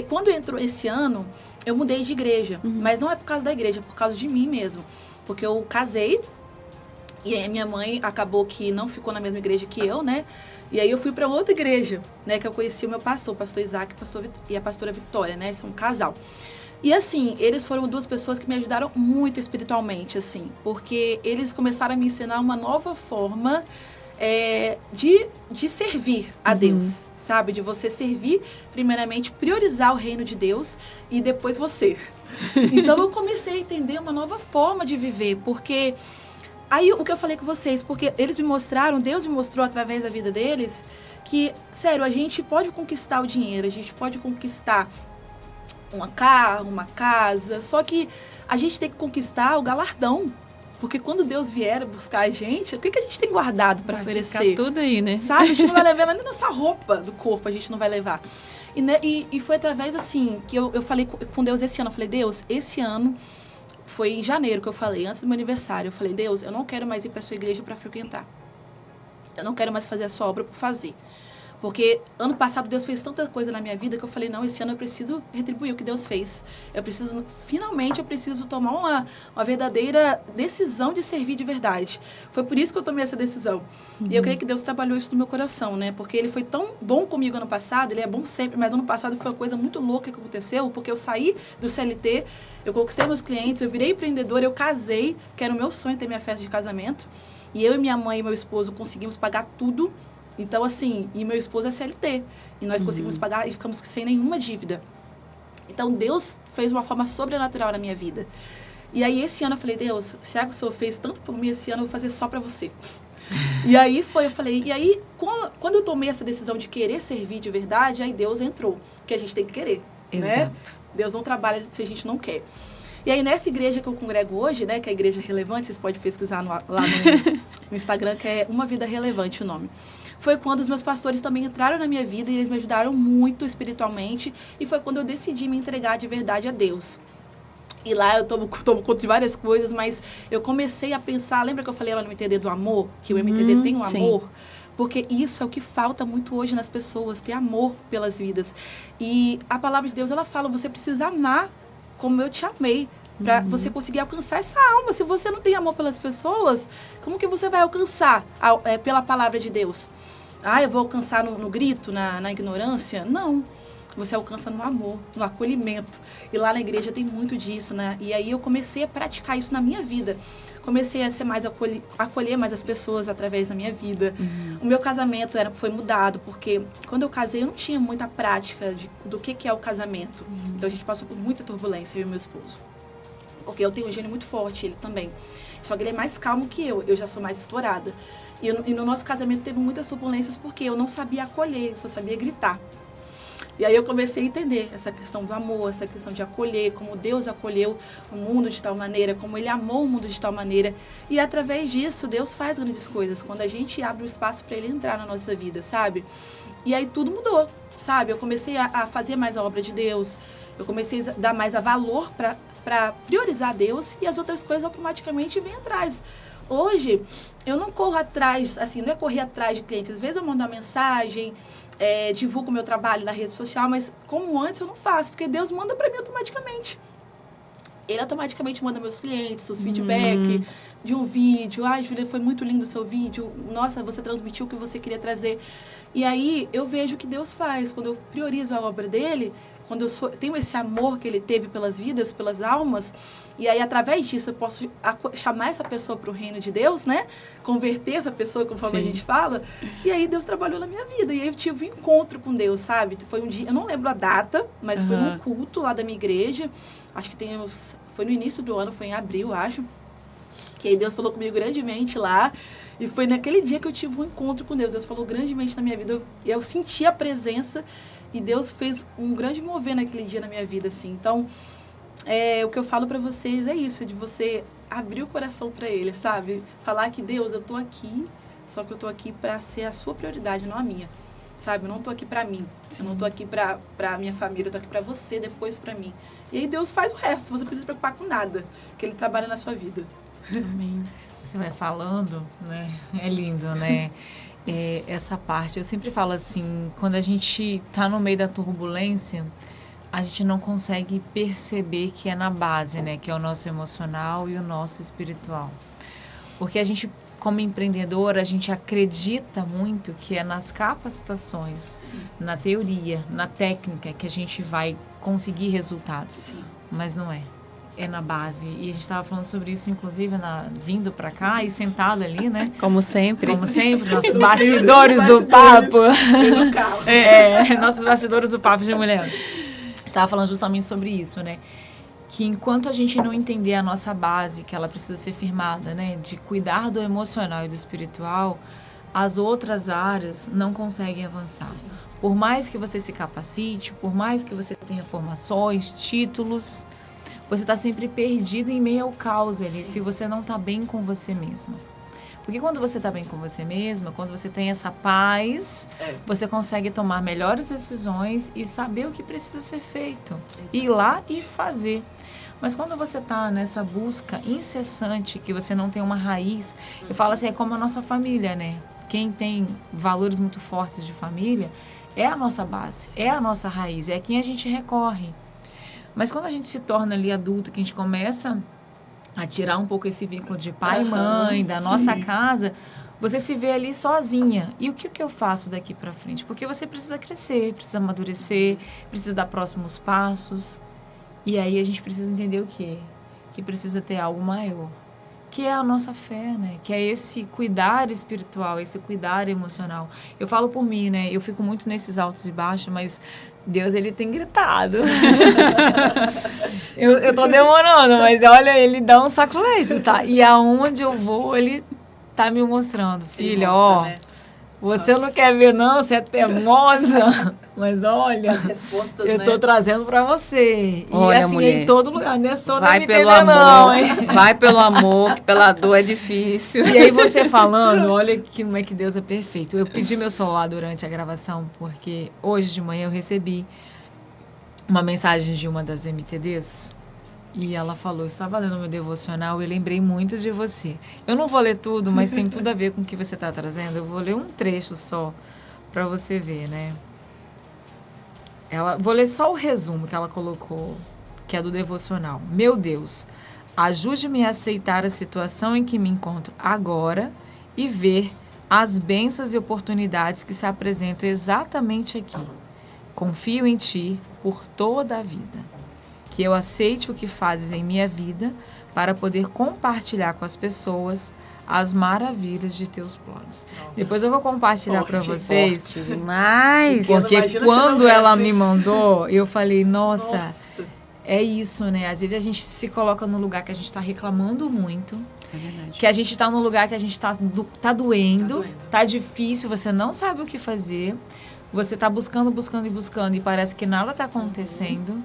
quando entrou esse ano, eu mudei de igreja, mas não é por causa da igreja, é por causa de mim mesmo. Porque eu casei. E aí minha mãe acabou que não ficou na mesma igreja que eu, né? E aí eu fui para outra igreja, né? Que eu conheci o meu pastor, o pastor Isaac e a pastora Vitória, né? São um casal. E assim, eles foram duas pessoas que me ajudaram muito espiritualmente, assim. Porque eles começaram a me ensinar uma nova forma de servir a Deus, sabe? De você servir, primeiramente, priorizar o reino de Deus e depois você. Então eu comecei a entender uma nova forma de viver, porque... Aí, o que eu falei com vocês, porque eles me mostraram, Deus me mostrou através da vida deles, que, sério, a gente pode conquistar o dinheiro, a gente pode conquistar um carro, uma casa, só que a gente tem que conquistar o galardão. Porque quando Deus vier buscar a gente, o que a gente tem guardado para oferecer? Ficar tudo aí, né? Sabe? A gente não vai levar nem nossa roupa do corpo, a gente não vai levar. E foi através, assim, que eu falei com Deus esse ano. Eu falei, Deus, esse ano... Foi em janeiro que eu falei, antes do meu aniversário. Eu falei, Deus, eu não quero mais ir para a sua igreja para frequentar. Eu não quero mais fazer a sua obra por fazer. Porque ano passado Deus fez tanta coisa na minha vida que eu falei, não, esse ano eu preciso retribuir o que Deus fez. Finalmente eu preciso tomar uma verdadeira decisão de servir de verdade. Foi por isso que eu tomei essa decisão. E eu creio que Deus trabalhou isso no meu coração, né? Porque Ele foi tão bom comigo ano passado, Ele é bom sempre, mas ano passado foi uma coisa muito louca que aconteceu, porque eu saí do CLT, eu conquistei meus clientes, eu virei empreendedora, eu casei, que era o meu sonho ter minha festa de casamento. E eu e minha mãe e meu esposo conseguimos pagar tudo. Então, assim, e meu esposo é CLT. E nós conseguimos pagar e ficamos sem nenhuma dívida. Então, Deus fez uma forma sobrenatural na minha vida. E aí, esse ano eu falei, Deus, já que o Senhor fez tanto por mim, esse ano eu vou fazer só para você. E aí eu falei, e aí, quando eu tomei essa decisão de querer servir de verdade, aí Deus entrou, que a gente tem que querer. Exato. Né? Deus não trabalha se a gente não quer. E aí, nessa igreja que eu congrego hoje, né, que é a Igreja Relevante, vocês podem pesquisar lá no Instagram, que é Uma Vida Relevante o nome. Foi quando os meus pastores também entraram na minha vida e eles me ajudaram muito espiritualmente. E foi quando eu decidi me entregar de verdade a Deus. E lá eu tomo conta de várias coisas, mas eu comecei a pensar... Lembra que eu falei lá no MTD do amor? Que o MTD tem um amor? Sim. Porque isso é o que falta muito hoje nas pessoas, ter amor pelas vidas. E a palavra de Deus, ela fala, você precisa amar como eu te amei, para você conseguir alcançar essa alma. Se você não tem amor pelas pessoas, como que você vai alcançar pela palavra de Deus? Eu vou alcançar no grito, na ignorância? Não. Você alcança no amor, no acolhimento. E lá na igreja tem muito disso, né? E aí eu comecei a praticar isso na minha vida. Comecei a ser mais acolher mais as pessoas através da minha vida. O meu casamento foi mudado, porque quando eu casei eu não tinha muita prática do que é o casamento. Então a gente passou por muita turbulência, eu e meu esposo. Porque eu tenho um gênio muito forte, ele também. Só que ele é mais calmo que eu já sou mais estourada. E no nosso casamento teve muitas turbulências porque eu não sabia acolher, só sabia gritar. E aí eu comecei a entender essa questão do amor, essa questão de acolher, como Deus acolheu o mundo de tal maneira, como Ele amou o mundo de tal maneira. E através disso, Deus faz grandes coisas, quando a gente abre o espaço para Ele entrar na nossa vida, sabe? E aí tudo mudou, sabe? Eu comecei a fazer mais a obra de Deus, eu comecei a dar mais a valor para priorizar Deus e as outras coisas automaticamente vêm atrás. Hoje, eu não corro atrás, assim, não é correr atrás de clientes. Às vezes eu mando uma mensagem, divulgo o meu trabalho na rede social, mas como antes eu não faço, porque Deus manda para mim automaticamente. Ele automaticamente manda meus clientes, os feedback de um vídeo. Ai, Júlia, foi muito lindo o seu vídeo. Nossa, você transmitiu o que você queria trazer. E aí eu vejo o que Deus faz. Quando eu priorizo a obra dele, quando eu tenho esse amor que ele teve pelas vidas, pelas almas, e aí através disso eu posso chamar essa pessoa para o reino de Deus, né? Converter essa pessoa, conforme a gente fala. E aí Deus trabalhou na minha vida. E aí eu tive um encontro com Deus, sabe? Foi um dia, eu não lembro a data, mas foi num culto lá da minha igreja. Acho que foi no início do ano, foi em abril, acho. Que aí Deus falou comigo grandemente lá. E foi naquele dia que eu tive um encontro com Deus. Deus falou grandemente na minha vida. Eu senti a presença. E Deus fez um grande mover naquele dia na minha vida, assim. Então, o que eu falo pra vocês é isso, de você abrir o coração pra Ele, sabe? Falar que, Deus, eu tô aqui, só que eu tô aqui pra ser a sua prioridade, não a minha. Sabe? Eu não tô aqui pra mim. Sim. Eu não tô aqui pra minha família, eu tô aqui pra você, depois pra mim. E aí Deus faz o resto, você não precisa se preocupar com nada, que Ele trabalha na sua vida. Amém. Você vai falando, né? É lindo, né? Essa parte, eu sempre falo assim, quando a gente tá no meio da turbulência, a gente não consegue perceber que é na base, né? Que é o nosso emocional e o nosso espiritual. Porque a gente como empreendedora, a gente acredita muito que é nas capacitações, Sim. na teoria, na técnica que a gente vai conseguir resultados. Sim. Mas não é. É na base. E a gente estava falando sobre isso, inclusive, vindo para cá e sentado ali, né? Como sempre. Como sempre, nossos bastidores do papo. Nossos bastidores do papo de mulher. Estava falando justamente sobre isso, né? Que enquanto a gente não entender a nossa base, que ela precisa ser firmada, né? De cuidar do emocional e do espiritual, as outras áreas não conseguem avançar. Sim. Por mais que você se capacite, por mais que você tenha formações, títulos, você está sempre perdido em meio ao caos ali, se você não está bem com você mesma. Porque quando você está bem com você mesma, quando você tem essa paz, você consegue tomar melhores decisões e saber o que precisa ser feito. Exato. Ir lá e fazer. Mas quando você está nessa busca incessante, que você não tem uma raiz, eu falo assim, é como a nossa família, né? Quem tem valores muito fortes de família é a nossa base, é a nossa raiz, é quem a gente recorre. Mas quando a gente se torna ali adulto, que a gente começa a tirar um pouco esse vínculo de pai e mãe, da nossa casa, você se vê ali sozinha. E o que eu faço daqui para frente? Porque você precisa crescer, precisa amadurecer, precisa dar próximos passos. E aí a gente precisa entender o quê? Que precisa ter algo maior. Que é a nossa fé, né? Que é esse cuidar espiritual, esse cuidar emocional. Eu falo por mim, né? Eu fico muito nesses altos e baixos, mas Deus, ele tem gritado. eu tô demorando, mas olha, ele dá uns sacoletes, tá? E aonde eu vou, ele tá me mostrando. Filha, ó, né? Você não quer ver não, você é teimosa, mas olha, as respostas, eu tô trazendo pra você. Olha, e assim, mulher, em todo lugar, não é só vai pelo amor, não, hein? Vai pelo amor, que pela dor é difícil. E aí você falando, olha como é que Deus é perfeito. Eu pedi meu celular durante a gravação, porque hoje de manhã eu recebi uma mensagem de uma das MTDs. E ela falou, eu estava lendo meu devocional e lembrei muito de você. Eu não vou ler tudo, mas tem tudo a ver com o que você está trazendo. Eu vou ler um trecho só para você ver, né? Vou ler só o resumo que ela colocou, que é do devocional. Meu Deus, ajude-me a aceitar a situação em que me encontro agora e ver as bênçãos e oportunidades que se apresentam exatamente aqui. Confio em Ti por toda a vida. Que eu aceite o que fazes em minha vida para poder compartilhar com as pessoas as maravilhas de teus planos. Nossa. Depois eu vou compartilhar para vocês. Forte demais. Porque quando ela me mandou, eu falei, nossa, é isso, né? Às vezes a gente se coloca no lugar que a gente está reclamando muito. É verdade. Que a gente está no lugar que a gente tá doendo, tá difícil, você não sabe o que fazer. Você está buscando e parece que nada está acontecendo.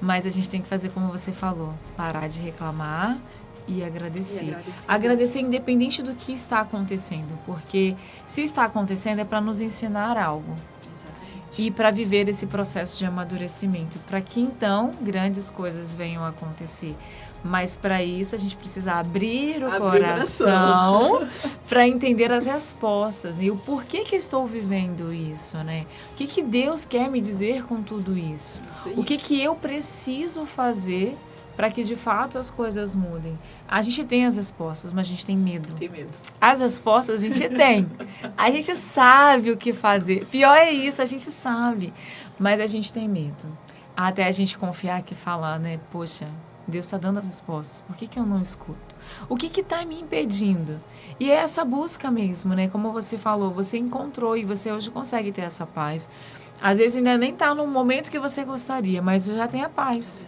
Mas a gente tem que fazer como você falou, parar de reclamar e agradecer. Agradecer independente do que está acontecendo, porque se está acontecendo é para nos ensinar algo. Exatamente. E para viver esse processo de amadurecimento, para que então grandes coisas venham a acontecer. Mas para isso a gente precisa abrir o coração para entender as respostas e o porquê que eu estou vivendo isso, né? O que Deus quer me dizer com tudo isso? O que eu preciso fazer para que de fato as coisas mudem? A gente tem as respostas, mas a gente tem medo. Tem medo. As respostas a gente tem. A gente sabe o que fazer. Pior é isso, a gente sabe, mas a gente tem medo. Até a gente confiar que falar, né? Poxa, Deus está dando as respostas. Por que eu não escuto? O que está me impedindo? E é essa busca mesmo, né? Como você falou, você encontrou e você hoje consegue ter essa paz. Às vezes ainda nem está no momento que você gostaria, mas já tem a paz.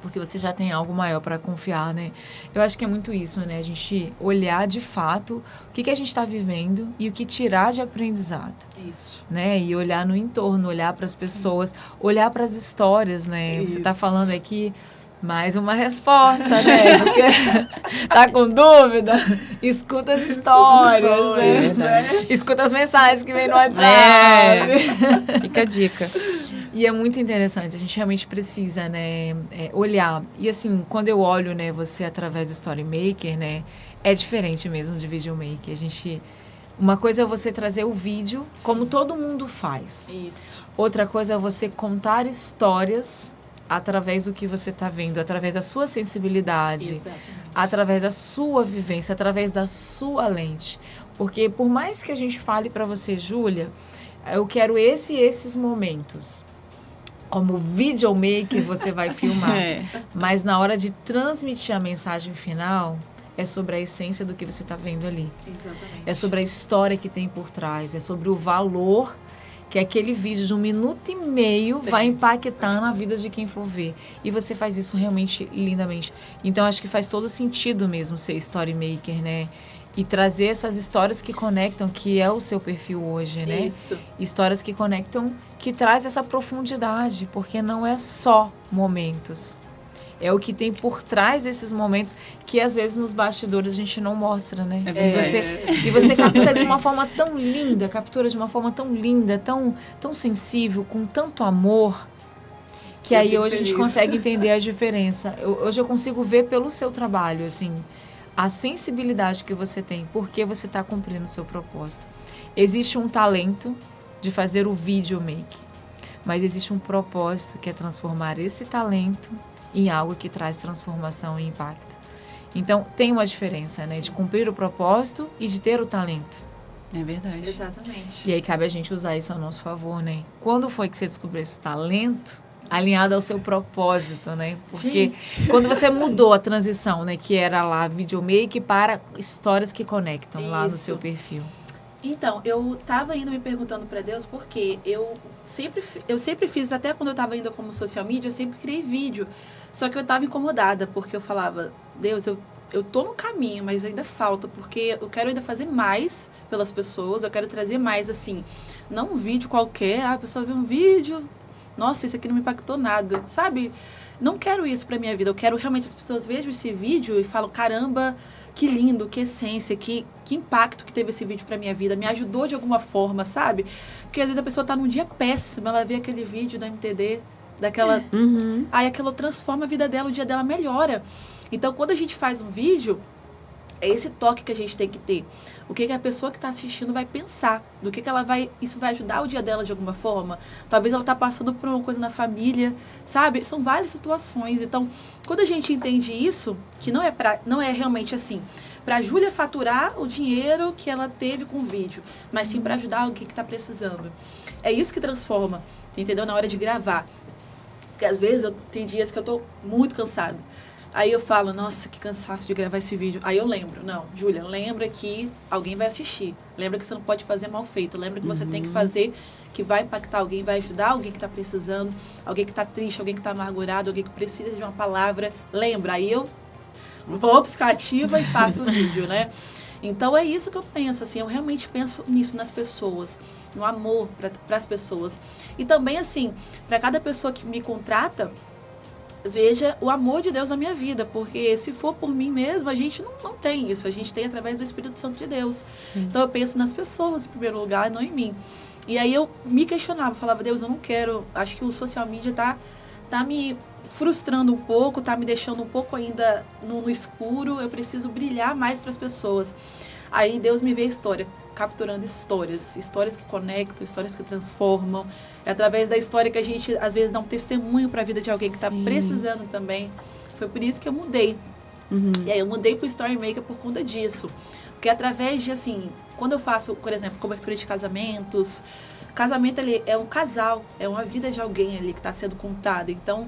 Porque você já tem algo maior para confiar, né? Eu acho que é muito isso, né? A gente olhar de fato o que a gente está vivendo e o que tirar de aprendizado. Isso. Né? E olhar no entorno, olhar para as pessoas, olhar para as histórias, né? Isso. Você está falando aqui... Mais uma resposta, né? Porque tá com dúvida? Escuta as histórias, né? Escuta as mensagens que vem no WhatsApp. Fica a dica. E é muito interessante, a gente realmente precisa, né, olhar. E assim, quando eu olho, né, você através do Storymaker, né, é diferente mesmo de Videomaker. Uma coisa é você trazer o vídeo, como todo mundo faz. Isso. Outra coisa é você contar histórias através do que você está vendo, através da sua sensibilidade, através da sua vivência, através da sua lente. Porque por mais que a gente fale para você, Júlia, eu quero esses momentos. Como videomaker você vai filmar. Mas na hora de transmitir a mensagem final, é sobre a essência do que você está vendo ali. Exatamente. É sobre a história que tem por trás, é sobre o valor que aquele vídeo de 1 minuto e meio vai impactar na vida de quem for ver. E você faz isso realmente lindamente. Então, acho que faz todo sentido mesmo ser storymaker, né? E trazer essas histórias que conectam, que é o seu perfil hoje, né? Isso. Histórias que conectam, que traz essa profundidade, porque não é só momentos. É o que tem por trás desses momentos que, às vezes, nos bastidores a gente não mostra, né? E você captura de uma forma tão linda, tão sensível, com tanto amor, que aí hoje a gente consegue entender a diferença. Hoje eu consigo ver pelo seu trabalho, assim, a sensibilidade que você tem, porque você está cumprindo o seu propósito. Existe um talento de fazer o videomake, mas existe um propósito que é transformar esse talento em algo que traz transformação e impacto. Então, tem uma diferença, né? De cumprir o propósito e de ter o talento. É verdade. Exatamente. E aí cabe a gente usar isso a nosso favor, né? Quando foi que você descobriu esse talento alinhado ao seu propósito, né? Porque quando você mudou a transição, né? Que era lá videomake para histórias que conectam lá no seu perfil. Então, eu estava indo me perguntando para Deus, porque eu sempre fiz, até quando eu estava indo como social media, eu sempre criei vídeo. Só que eu estava incomodada, porque eu falava, Deus, eu tô no caminho, mas ainda falta, porque eu quero ainda fazer mais pelas pessoas, eu quero trazer mais, assim, não um vídeo qualquer, a pessoa vê um vídeo, nossa, isso aqui não me impactou nada, sabe? Não quero isso pra minha vida, eu quero realmente as pessoas vejam esse vídeo e falam, caramba, que lindo, que essência, que impacto que teve esse vídeo pra minha vida, me ajudou de alguma forma, sabe? Porque às vezes a pessoa tá num dia péssimo, ela vê aquele vídeo da MTD, daquela... Aí aquilo transforma a vida dela, o dia dela melhora. Então, quando a gente faz um vídeo, é esse toque que a gente tem que ter. O que a pessoa que está assistindo vai pensar, do que ela vai... Isso vai ajudar o dia dela de alguma forma. Talvez ela está passando por uma coisa na família, sabe? São várias situações. Então, quando a gente entende isso, que não é realmente assim, para a Júlia faturar o dinheiro que ela teve com o vídeo, mas sim para ajudar alguém que está precisando. É isso que transforma, entendeu? Na hora de gravar. Porque às vezes tem dias que eu tô muito cansada. Aí eu falo, nossa, que cansaço de gravar esse vídeo. Aí eu lembro, não, Júlia, lembra que alguém vai assistir. Lembra que você não pode fazer mal feito. Lembra que você tem que fazer que vai impactar alguém, vai ajudar alguém que está precisando, alguém que está triste, alguém que está amargurado, alguém que precisa de uma palavra. Lembra, aí eu volto a ficar ativa e faço o vídeo, né? Então é isso que eu penso, assim, eu realmente penso nisso, nas pessoas, no amor para as pessoas. E também, assim, para cada pessoa que me contrata, veja o amor de Deus na minha vida, porque se for por mim mesma, a gente não tem isso, a gente tem através do Espírito Santo de Deus. Sim. Então eu penso nas pessoas em primeiro lugar, não em mim. E aí eu me questionava, falava, Deus, eu não quero, acho que o social media tá me frustrando um pouco, tá me deixando um pouco ainda no escuro, eu preciso brilhar mais para as pessoas. Aí Deus me vê a história, capturando histórias que conectam, histórias que transformam. É através da história que a gente, às vezes, dá um testemunho para a vida de alguém que está precisando também. Foi por isso que eu mudei. E aí eu mudei para o Storymaker por conta disso. Porque através de, assim, quando eu faço, por exemplo, cobertura de casamentos, casamento ali é um casal, é uma vida de alguém ali que está sendo contada. Então,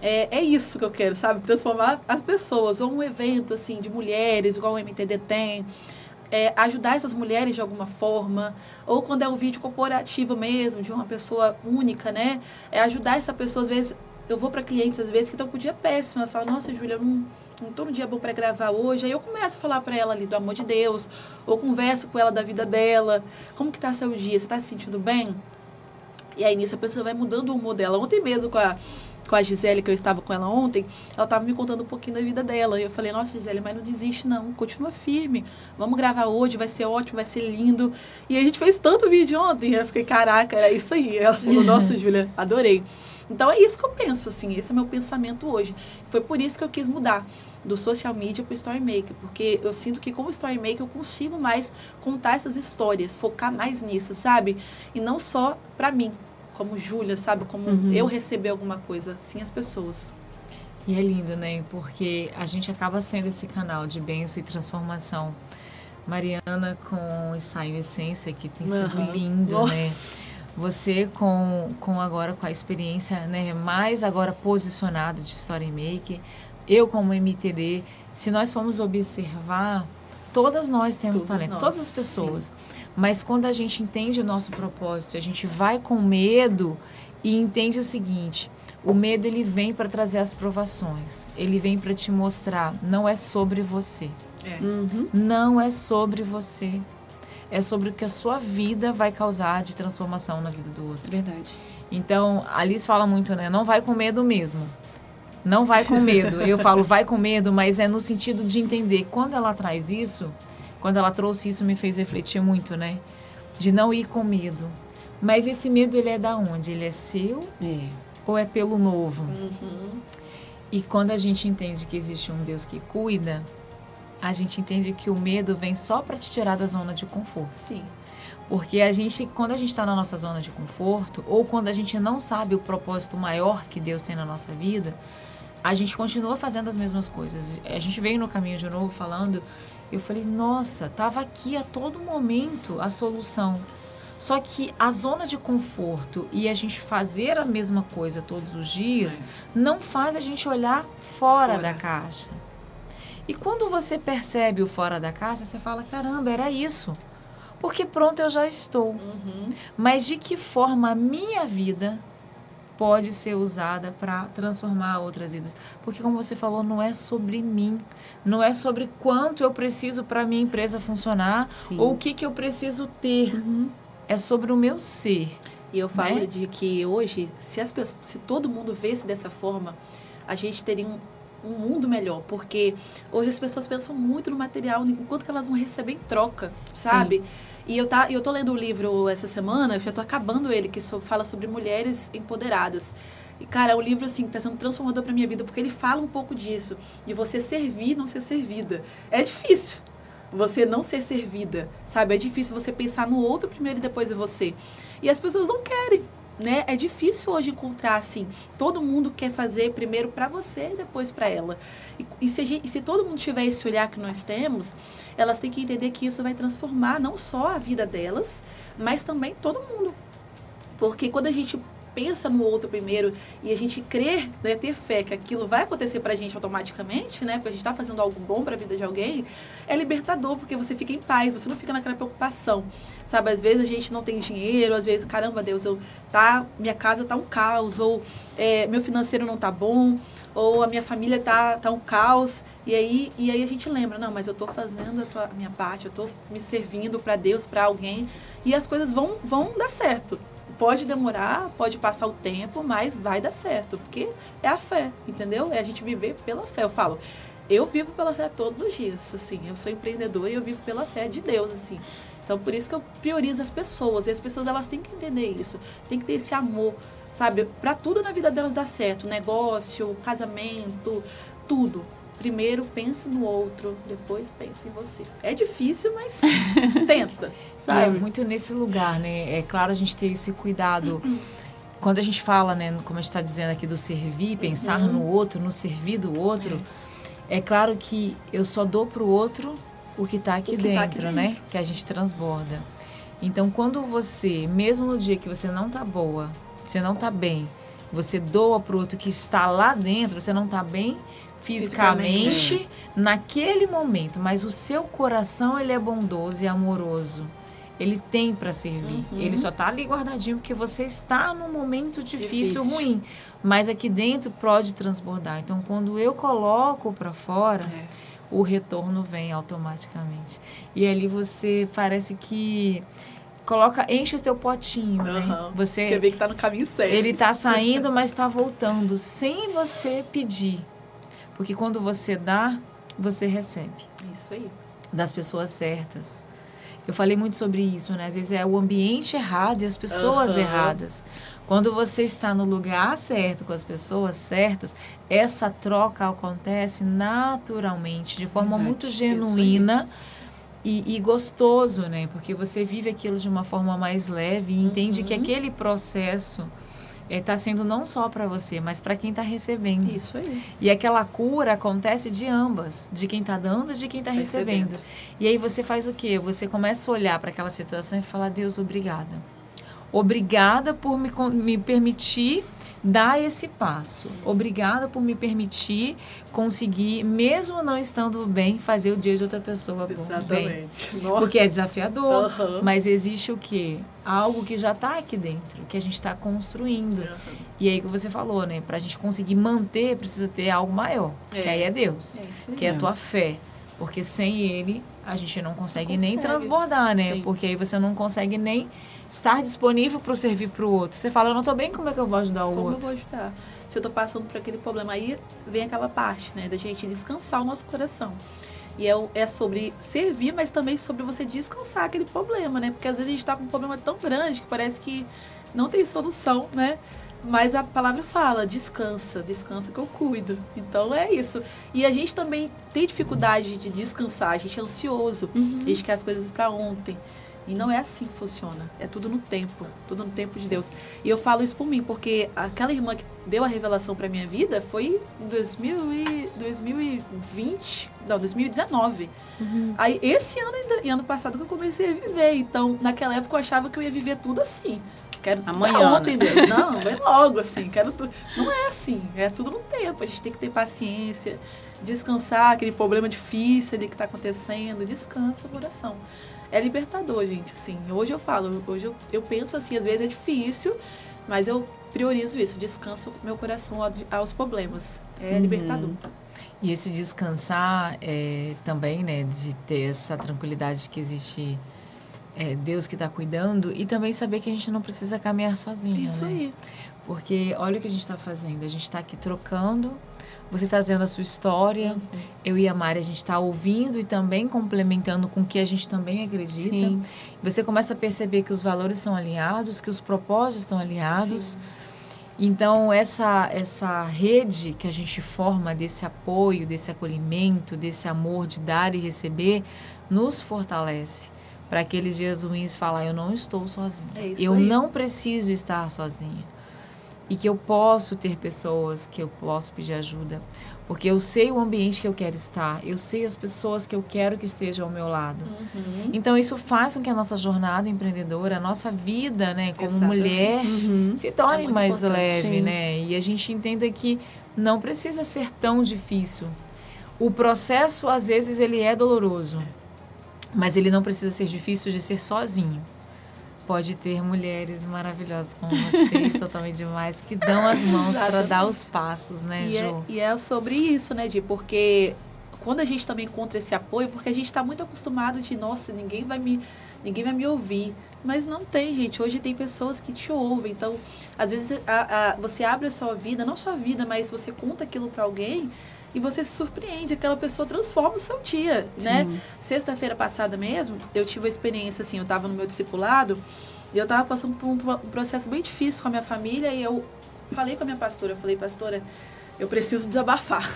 é isso que eu quero, sabe? Transformar as pessoas. Ou um evento, assim, de mulheres, igual o MTD tem. Ajudar essas mulheres de alguma forma, ou quando é um vídeo corporativo mesmo, de uma pessoa única, né? Ajudar essa pessoa, às vezes, eu vou para clientes, às vezes, que estão com o dia péssimo, elas falam, nossa, Júlia, eu não estou no dia bom para gravar hoje, aí eu começo a falar para ela ali do amor de Deus, ou converso com ela da vida dela, como que tá seu dia, você está se sentindo bem? E aí, nisso, a pessoa vai mudando o humor dela. Ontem mesmo, com a Gisele, que eu estava com ela ontem, ela estava me contando um pouquinho da vida dela. E eu falei, nossa, Gisele, mas não desiste não, continua firme. Vamos gravar hoje, vai ser ótimo, vai ser lindo. E a gente fez tanto vídeo ontem, eu fiquei, caraca, é isso aí. Ela falou, nossa, Júlia, adorei. Então é isso que eu penso, assim, esse é meu pensamento hoje. Foi por isso que eu quis mudar do social media para o Storymaker, porque eu sinto que com o Storymaker eu consigo mais contar essas histórias, focar mais nisso, sabe? E não só para mim, como Júlia, sabe? Como eu receber alguma coisa, sim as pessoas. E é lindo, né? Porque a gente acaba sendo esse canal de bênção e transformação. Mariana com Ensaio Essência, que tem sido lindo, Nossa. né? Você agora com a experiência, né, mais agora posicionada de Storymaker, eu como MTD, se nós formos observar, todas nós temos talentos, todas as pessoas. Sim. Mas quando a gente entende o nosso propósito, a gente vai com medo e entende o seguinte: o medo ele vem para trazer as provações, ele vem para te mostrar, não é sobre você. Não é sobre você. É sobre o que a sua vida vai causar de transformação na vida do outro. Verdade. Então, a Liz fala muito, né? Não vai com medo mesmo. Não vai com medo. Eu falo, vai com medo, mas é no sentido de entender. Quando ela traz isso, quando ela trouxe isso, me fez refletir muito, né? De não ir com medo. Mas esse medo, ele é da onde? Ele é seu? Ou é pelo novo? E quando a gente entende que existe um Deus que cuida, a gente entende que o medo vem só para te tirar da zona de conforto. Sim. Porque quando a gente está na nossa zona de conforto, ou quando a gente não sabe o propósito maior que Deus tem na nossa vida, a gente continua fazendo as mesmas coisas. A gente veio no caminho de novo falando, eu falei, nossa, estava aqui a todo momento a solução. Só que a zona de conforto e a gente fazer a mesma coisa todos os dias não faz a gente olhar fora da caixa. E quando você percebe o fora da caixa, você fala, caramba, era isso. Porque pronto, eu já estou. Mas de que forma a minha vida pode ser usada para transformar outras vidas? Porque como você falou, não é sobre mim. Não é sobre quanto eu preciso para a minha empresa funcionar. Sim. Ou o que eu preciso ter. É sobre o meu ser. E eu falo de que hoje, se todo mundo visse dessa forma, a gente teria um mundo melhor, porque hoje as pessoas pensam muito no material, enquanto que elas vão receber em troca, sabe? Sim. E eu tô lendo um livro essa semana, já tô acabando ele, que fala sobre mulheres empoderadas. E, cara, é um livro, assim, que tá sendo transformador pra minha vida, porque ele fala um pouco disso, de você servir e não ser servida. É difícil você não ser servida, sabe? É difícil você pensar no outro primeiro e depois em você. E as pessoas não querem, né? É difícil hoje encontrar, assim, todo mundo quer fazer primeiro para você e depois para ela. E se todo mundo tiver esse olhar que nós temos, elas têm que entender que isso vai transformar não só a vida delas, mas também todo mundo. Porque quando a gente pensa no outro primeiro e a gente crer, né, ter fé que aquilo vai acontecer pra gente automaticamente, né, porque a gente tá fazendo algo bom pra vida de alguém, é libertador, porque você fica em paz, você não fica naquela preocupação, sabe? Às vezes a gente não tem dinheiro, às vezes, caramba, Deus, minha casa tá um caos, ou meu financeiro não tá bom, ou a minha família tá um caos, e aí a gente lembra, não, mas eu tô fazendo a minha parte, eu tô me servindo pra Deus, pra alguém, e as coisas vão dar certo. Pode demorar, pode passar o tempo, mas vai dar certo, porque é a fé, entendeu? É a gente viver pela fé. Eu falo, eu vivo pela fé todos os dias, assim, eu sou empreendedora e eu vivo pela fé de Deus, assim. Então, por isso que eu priorizo as pessoas, e as pessoas, elas têm que entender isso, tem que ter esse amor, sabe? Pra tudo na vida delas dar certo, negócio, casamento, tudo. Primeiro pense no outro, depois pense em você. É difícil, mas tenta, sabe? É muito nesse lugar, né? É claro a gente ter esse cuidado. Quando a gente fala, né, como a gente está dizendo aqui, do servir, pensar no outro, no servir do outro, é claro que eu só dou para o outro o que está aqui dentro, né? Que a gente transborda. Então, quando você, mesmo no dia que você não está boa, você não está bem, você doa para o outro que está lá dentro, você não está bem fisicamente naquele momento, mas o seu coração, ele é bondoso e amoroso. Ele tem para servir. Ele só está ali guardadinho porque você está num momento difícil, ruim. Mas aqui dentro pode transbordar. Então, quando eu coloco para fora, o retorno vem automaticamente. E ali você parece que enche o seu potinho, né? Você vê que está no caminho certo. Ele está saindo, mas está voltando sem você pedir. Porque quando você dá, você recebe. Isso aí. Das pessoas certas. Eu falei muito sobre isso, né? Às vezes é o ambiente errado e as pessoas erradas. Quando você está no lugar certo, com as pessoas certas, essa troca acontece naturalmente, de forma muito genuína e gostoso, né? Porque você vive aquilo de uma forma mais leve e entende que aquele processo está sendo não só para você, mas para quem está recebendo. Isso aí. E aquela cura acontece de ambas, de quem está dando e de quem está recebendo. E aí você faz o quê? Você começa a olhar para aquela situação e falar, Deus, obrigada. Obrigada por me permitir dar esse passo. Obrigada por me permitir conseguir, mesmo não estando bem, fazer o dia de outra pessoa Exatamente. bem. Porque é desafiador, mas existe o quê? Algo que já está aqui dentro, que a gente está construindo. E aí que você falou, né? Para a gente conseguir manter, precisa ter algo maior. Que aí é Deus. Que é a tua fé. Porque sem Ele, a gente não consegue nem transbordar, né? Sim. Porque aí você não consegue nem estar disponível para servir para o outro. Você fala, eu não estou bem, como é que eu vou ajudar o outro? Como eu vou ajudar? Se eu estou passando por aquele problema, aí vem aquela parte, né? Da gente descansar o nosso coração. E é sobre servir, mas também sobre você descansar aquele problema, né? Porque às vezes a gente está com um problema tão grande que parece que não tem solução, né? Mas a palavra fala, descansa que eu cuido. Então é isso. E a gente também tem dificuldade de descansar, a gente é ansioso, a gente quer as coisas para ontem. E não é assim que funciona. É tudo no tempo de Deus. E eu falo isso por mim, porque aquela irmã que deu a revelação para minha vida foi em 2019. Aí esse ano e ano passado que eu comecei a viver. Então, naquela época eu achava que eu ia viver tudo assim. Quero tudo amanhã, ontem, Deus. Não, vem logo assim, quero tudo. Não é assim, é tudo no tempo. A gente tem que ter paciência, descansar aquele problema difícil ali que está acontecendo, descansa o coração. É libertador, gente, assim. Hoje eu falo, eu penso assim, às vezes é difícil, mas eu priorizo isso, descanso meu coração aos problemas. É libertador. E esse descansar também, né, de ter essa tranquilidade que existe Deus que está cuidando e também saber que a gente não precisa caminhar sozinha, Isso aí. Porque olha o que a gente está fazendo, a gente está aqui trocando, você está dizendo a sua história, eu e a Mari, a gente está ouvindo e também complementando com o que a gente também acredita. Sim. Você começa a perceber que os valores são alinhados, que os propósitos estão alinhados. Sim. Então, essa rede que a gente forma desse apoio, desse acolhimento, desse amor de dar e receber, nos fortalece. Para aqueles dias ruins falar, eu não estou sozinha. Eu não preciso estar sozinha. E que eu posso ter pessoas que eu posso pedir ajuda. Porque eu sei o ambiente que eu quero estar. Eu sei as pessoas que eu quero que estejam ao meu lado. Então, isso faz com que a nossa jornada empreendedora, a nossa vida, né, como mulher, se torne mais leve, né? E a gente entenda que não precisa ser tão difícil. O processo, às vezes, ele é doloroso. Mas ele não precisa ser difícil de ser sozinho. Pode ter mulheres maravilhosas como vocês, totalmente demais, que dão as mãos para dar os passos, né, Ju? E é sobre isso, né, Di? Porque quando a gente também encontra esse apoio, porque a gente está muito acostumado de, nossa, ninguém vai me ouvir. Mas não tem, gente. Hoje tem pessoas que te ouvem. Então, às vezes, você abre a sua vida, não sua vida, mas você conta aquilo para alguém e você se surpreende. Aquela pessoa transforma o seu dia, né? Sexta-feira passada mesmo, eu tive uma experiência, assim, eu estava no meu discipulado e eu estava passando por um processo bem difícil com a minha família e eu falei com a minha pastora, pastora, eu preciso desabafar.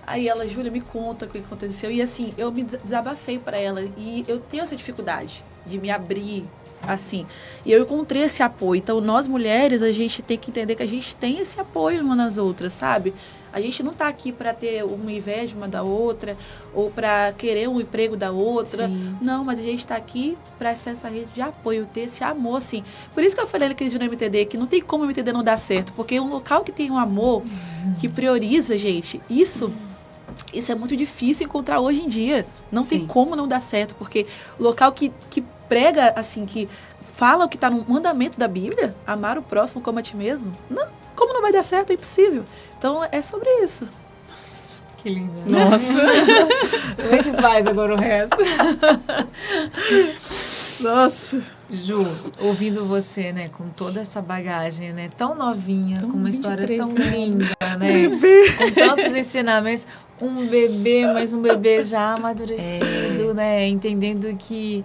Aí ela, Júlia, me conta o que aconteceu. E assim, eu me desabafei para ela e eu tenho essa dificuldade de me abrir, assim. E eu encontrei esse apoio. Então, nós mulheres, a gente tem que entender que a gente tem esse apoio uma nas outras, sabe? A gente não está aqui para ter uma inveja uma da outra ou para querer um emprego da outra. Sim. Não, mas a gente está aqui para ser essa rede de apoio, ter esse amor, assim. Por isso que eu falei naquele dia no MTD que não tem como o MTD não dar certo, porque um local que tem um amor, que prioriza, gente, isso é muito difícil encontrar hoje em dia. Não tem como não dar certo, porque o local que prega, assim, que fala o que está no mandamento da Bíblia, amar o próximo como a ti mesmo, não, como não vai dar certo? É impossível. Então, é sobre isso. Nossa, que linda. Nossa. Como é que faz agora o resto? Nossa. Ju, ouvindo você, né, com toda essa bagagem, né, tão novinha, com uma história tão linda, né, com tantos ensinamentos, um bebê, mas um bebê já amadurecido, né, entendendo que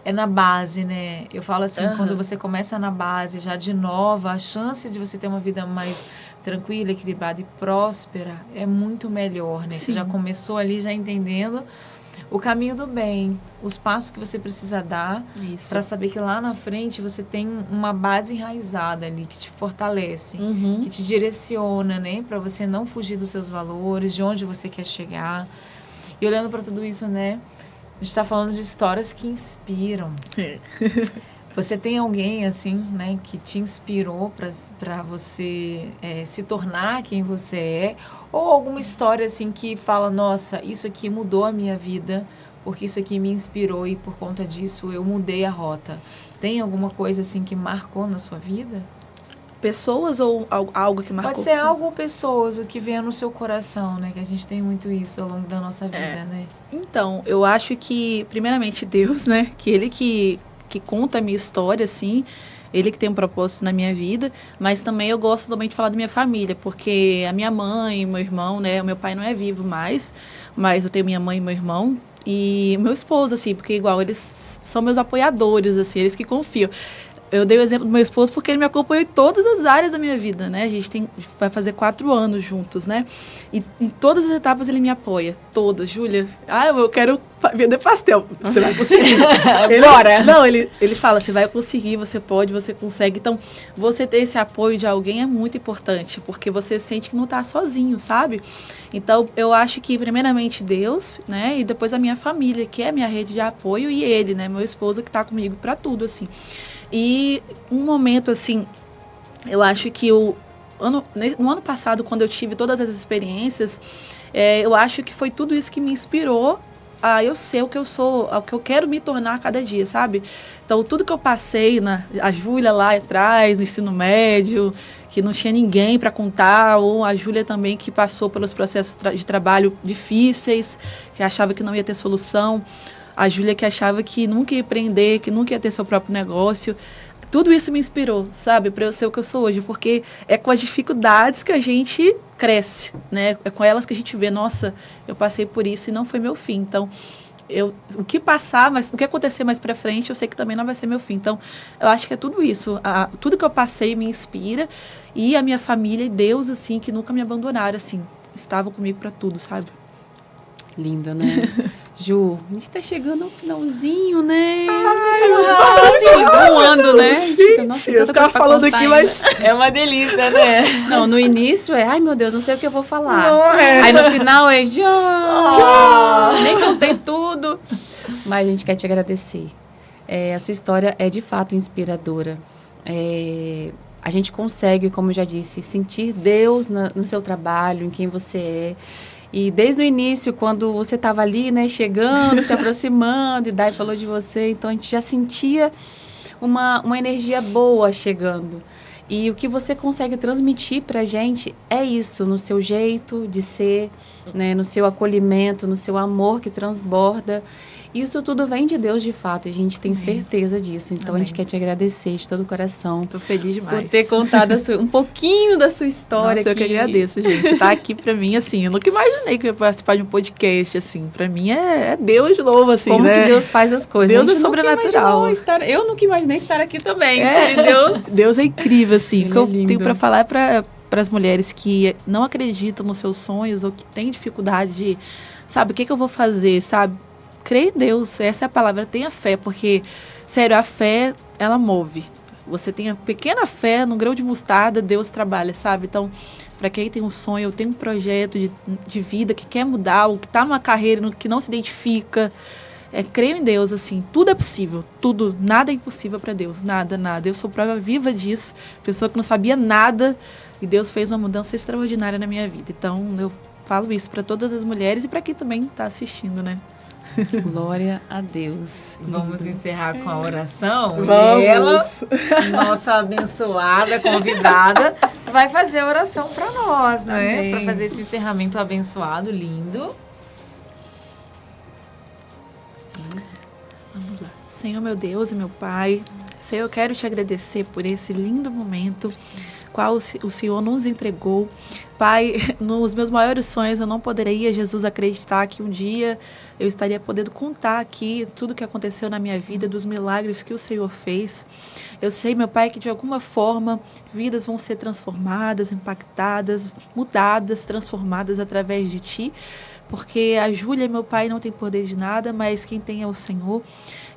é na base, né? Eu falo assim, quando você começa na base, já de nova, a chance de você ter uma vida mais tranquila, equilibrada e próspera é muito melhor, né? Sim. Você já começou ali já entendendo o caminho do bem, os passos que você precisa dar para saber que lá na frente você tem uma base enraizada ali que te fortalece, que te direciona, né, para você não fugir dos seus valores, de onde você quer chegar. E olhando para tudo isso, né, a gente está falando de histórias que inspiram. Você tem alguém, assim, né, que te inspirou para você se tornar quem você é? Ou alguma história, assim, que fala, nossa, isso aqui mudou a minha vida, porque isso aqui me inspirou e por conta disso eu mudei a rota. Tem alguma coisa, assim, que marcou na sua vida? Pessoas ou algo que marcou? Pode ser algo ou pessoas, o que vem no seu coração, né? Que a gente tem muito isso ao longo da nossa vida, né? Então, eu acho que, primeiramente, Deus, né? Que Ele que conta a minha história, assim, Ele que tem um propósito na minha vida, mas também eu gosto também de falar da minha família, porque a minha mãe, meu irmão, né, o meu pai não é vivo mais, mas eu tenho minha mãe e meu irmão, e meu esposo, assim, porque igual, eles são meus apoiadores, assim, eles que confiam. Eu dei o exemplo do meu esposo porque ele me acompanhou em todas as áreas da minha vida, né? A gente vai fazer 4 anos juntos, né? E em todas as etapas ele me apoia. Todas. Júlia, eu quero vender pastel. Você vai conseguir. Bora! Não, ele fala, você vai conseguir, você pode, você consegue. Então, você ter esse apoio de alguém é muito importante, porque você sente que não está sozinho, sabe? Então, eu acho que, primeiramente, Deus, né? E depois a minha família, que é a minha rede de apoio, e ele, né? Meu esposo, que está comigo para tudo, assim. E um momento, assim, eu acho que no ano passado, quando eu tive todas as experiências, eu acho que foi tudo isso que me inspirou a eu ser o que eu sou, o que eu quero me tornar a cada dia, sabe? Então, tudo que eu passei, a Júlia lá atrás, no ensino médio, que não tinha ninguém para contar, ou a Júlia também que passou pelos processos de trabalho difíceis, que achava que não ia ter solução, a Júlia que achava que nunca ia empreender, que nunca ia ter seu próprio negócio. Tudo isso me inspirou, sabe, para eu ser o que eu sou hoje, porque é com as dificuldades que a gente cresce, né? É com elas que a gente vê, nossa, eu passei por isso e não foi meu fim. Então, o que passar, mas o que acontecer mais para frente, eu sei que também não vai ser meu fim. Então, eu acho que é tudo isso. Tudo que eu passei me inspira, e a minha família e Deus, assim, que nunca me abandonaram, assim, estavam comigo para tudo, sabe? Lindo, né? Ju, a gente tá chegando ao finalzinho, né? Nossa, assim, voando, né? Nossa, eu ficava falando aqui, mas... É uma delícia, né? Não, no início ai meu Deus, não sei o que eu vou falar. Não, Aí no final nem contei tudo. Mas a gente quer te agradecer. A sua história é de fato inspiradora. A gente consegue, como eu já disse, sentir Deus no seu trabalho, em quem você é. E desde o início, quando você estava ali, né, chegando, se aproximando, e Dai falou de você, então a gente já sentia uma energia boa chegando. E o que você consegue transmitir para a gente é isso, no seu jeito de ser, né, no seu acolhimento, no seu amor que transborda. Isso tudo vem de Deus, de fato, e a gente tem certeza disso. Então, a gente quer te agradecer de todo o coração. Estou feliz demais. Por ter contado um pouquinho da sua história. Nossa, eu que agradeço, gente. Tá aqui pra mim, assim, eu nunca imaginei que eu ia participar de um podcast, assim. Pra mim é Deus de novo, assim, como né? Que Deus faz as coisas. Deus é sobrenatural. Eu nunca imaginei estar aqui também. Deus é incrível, assim. O que eu tenho pra falar é para as mulheres que não acreditam nos seus sonhos ou que têm dificuldade de, sabe, o que eu vou fazer, sabe? Crê em Deus, essa é a palavra, tenha fé, porque, sério, a fé, ela move. Você tem a pequena fé, no grão de mostarda, Deus trabalha, sabe? Então, para quem tem um sonho, tem um projeto de vida que quer mudar, ou que está numa carreira que não se identifica, creio em Deus, assim, tudo é possível, tudo, nada é impossível para Deus, nada. Eu sou prova viva disso, pessoa que não sabia nada, e Deus fez uma mudança extraordinária na minha vida. Então, eu falo isso para todas as mulheres e para quem também está assistindo, né? Glória a Deus. Vamos encerrar com a oração? Vamos. E ela, nossa abençoada convidada, vai fazer a oração para nós, né? Para fazer esse encerramento abençoado, lindo. Vamos lá. Senhor, meu Deus e meu Pai, Senhor, eu quero te agradecer por esse lindo momento qual o Senhor nos entregou. Pai, nos meus maiores sonhos eu não poderia, Jesus, acreditar que um dia eu estaria podendo contar aqui tudo que aconteceu na minha vida, dos milagres que o Senhor fez. Eu sei, meu Pai, que de alguma forma vidas vão ser transformadas, impactadas, mudadas, transformadas através de Ti. porque a Júlia e meu pai não têm poder de nada, mas quem tem é o Senhor.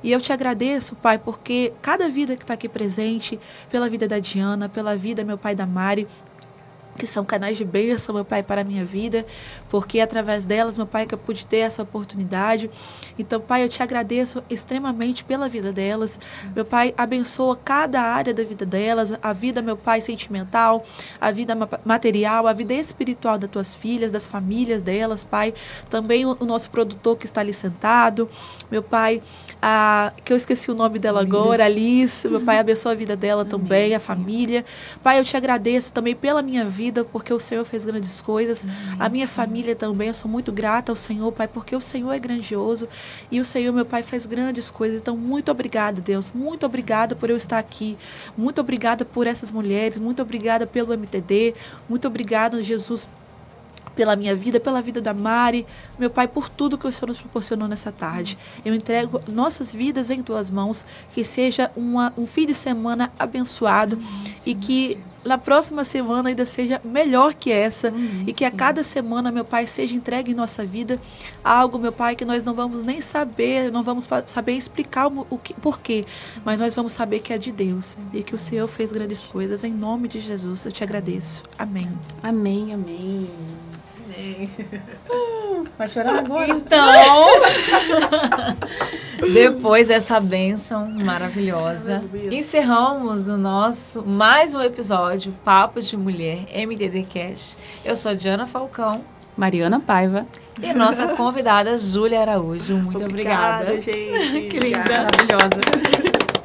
E eu te agradeço, Pai, porque cada vida que está aqui presente, pela vida da Diana, pela vida, meu pai, da Mari, que são canais de bênção, meu Pai, para a minha vida, porque através delas, meu Pai, que eu pude ter essa oportunidade. Então, Pai, eu te agradeço extremamente pela vida delas. Meu Pai, abençoa cada área da vida delas, a vida, meu Pai, sentimental, a vida material, a vida espiritual das tuas filhas, das famílias delas, Pai. Também o nosso produtor que está ali sentado, meu Pai, que eu esqueci o nome dela agora, Alice, meu Pai, abençoa a vida dela também, a família. Pai, eu te agradeço também pela minha vida, porque o Senhor fez grandes coisas. A minha família também, eu sou muito grata ao Senhor, Pai, porque o Senhor é grandioso e o Senhor, meu Pai, faz grandes coisas. Então, muito obrigada, Deus. Muito obrigada por eu estar aqui. Muito obrigada por essas mulheres. Muito obrigada pelo MTD. Muito obrigada, Jesus, pela minha vida, pela vida da Mari, meu Pai, por tudo que o Senhor nos proporcionou nessa tarde. Eu entrego nossas vidas em tuas mãos, que seja um fim de semana abençoado e que na próxima semana ainda seja melhor que essa e que a cada semana, meu Pai, seja entregue em nossa vida algo, meu Pai, que nós não vamos nem saber, não vamos saber explicar porquê, mas nós vamos saber que é de Deus e que o Senhor fez grandes coisas. Em nome de Jesus, eu te agradeço. Amém. Amém, amém. Vai chorar agora? Então, depois dessa bênção maravilhosa, encerramos o nosso mais um episódio Papo de Mulher MTD Cast. Eu sou a Diana Falcão, Mariana Paiva e nossa convidada Júlia Araújo. Muito obrigada. Gente. Que linda. Maravilhosa.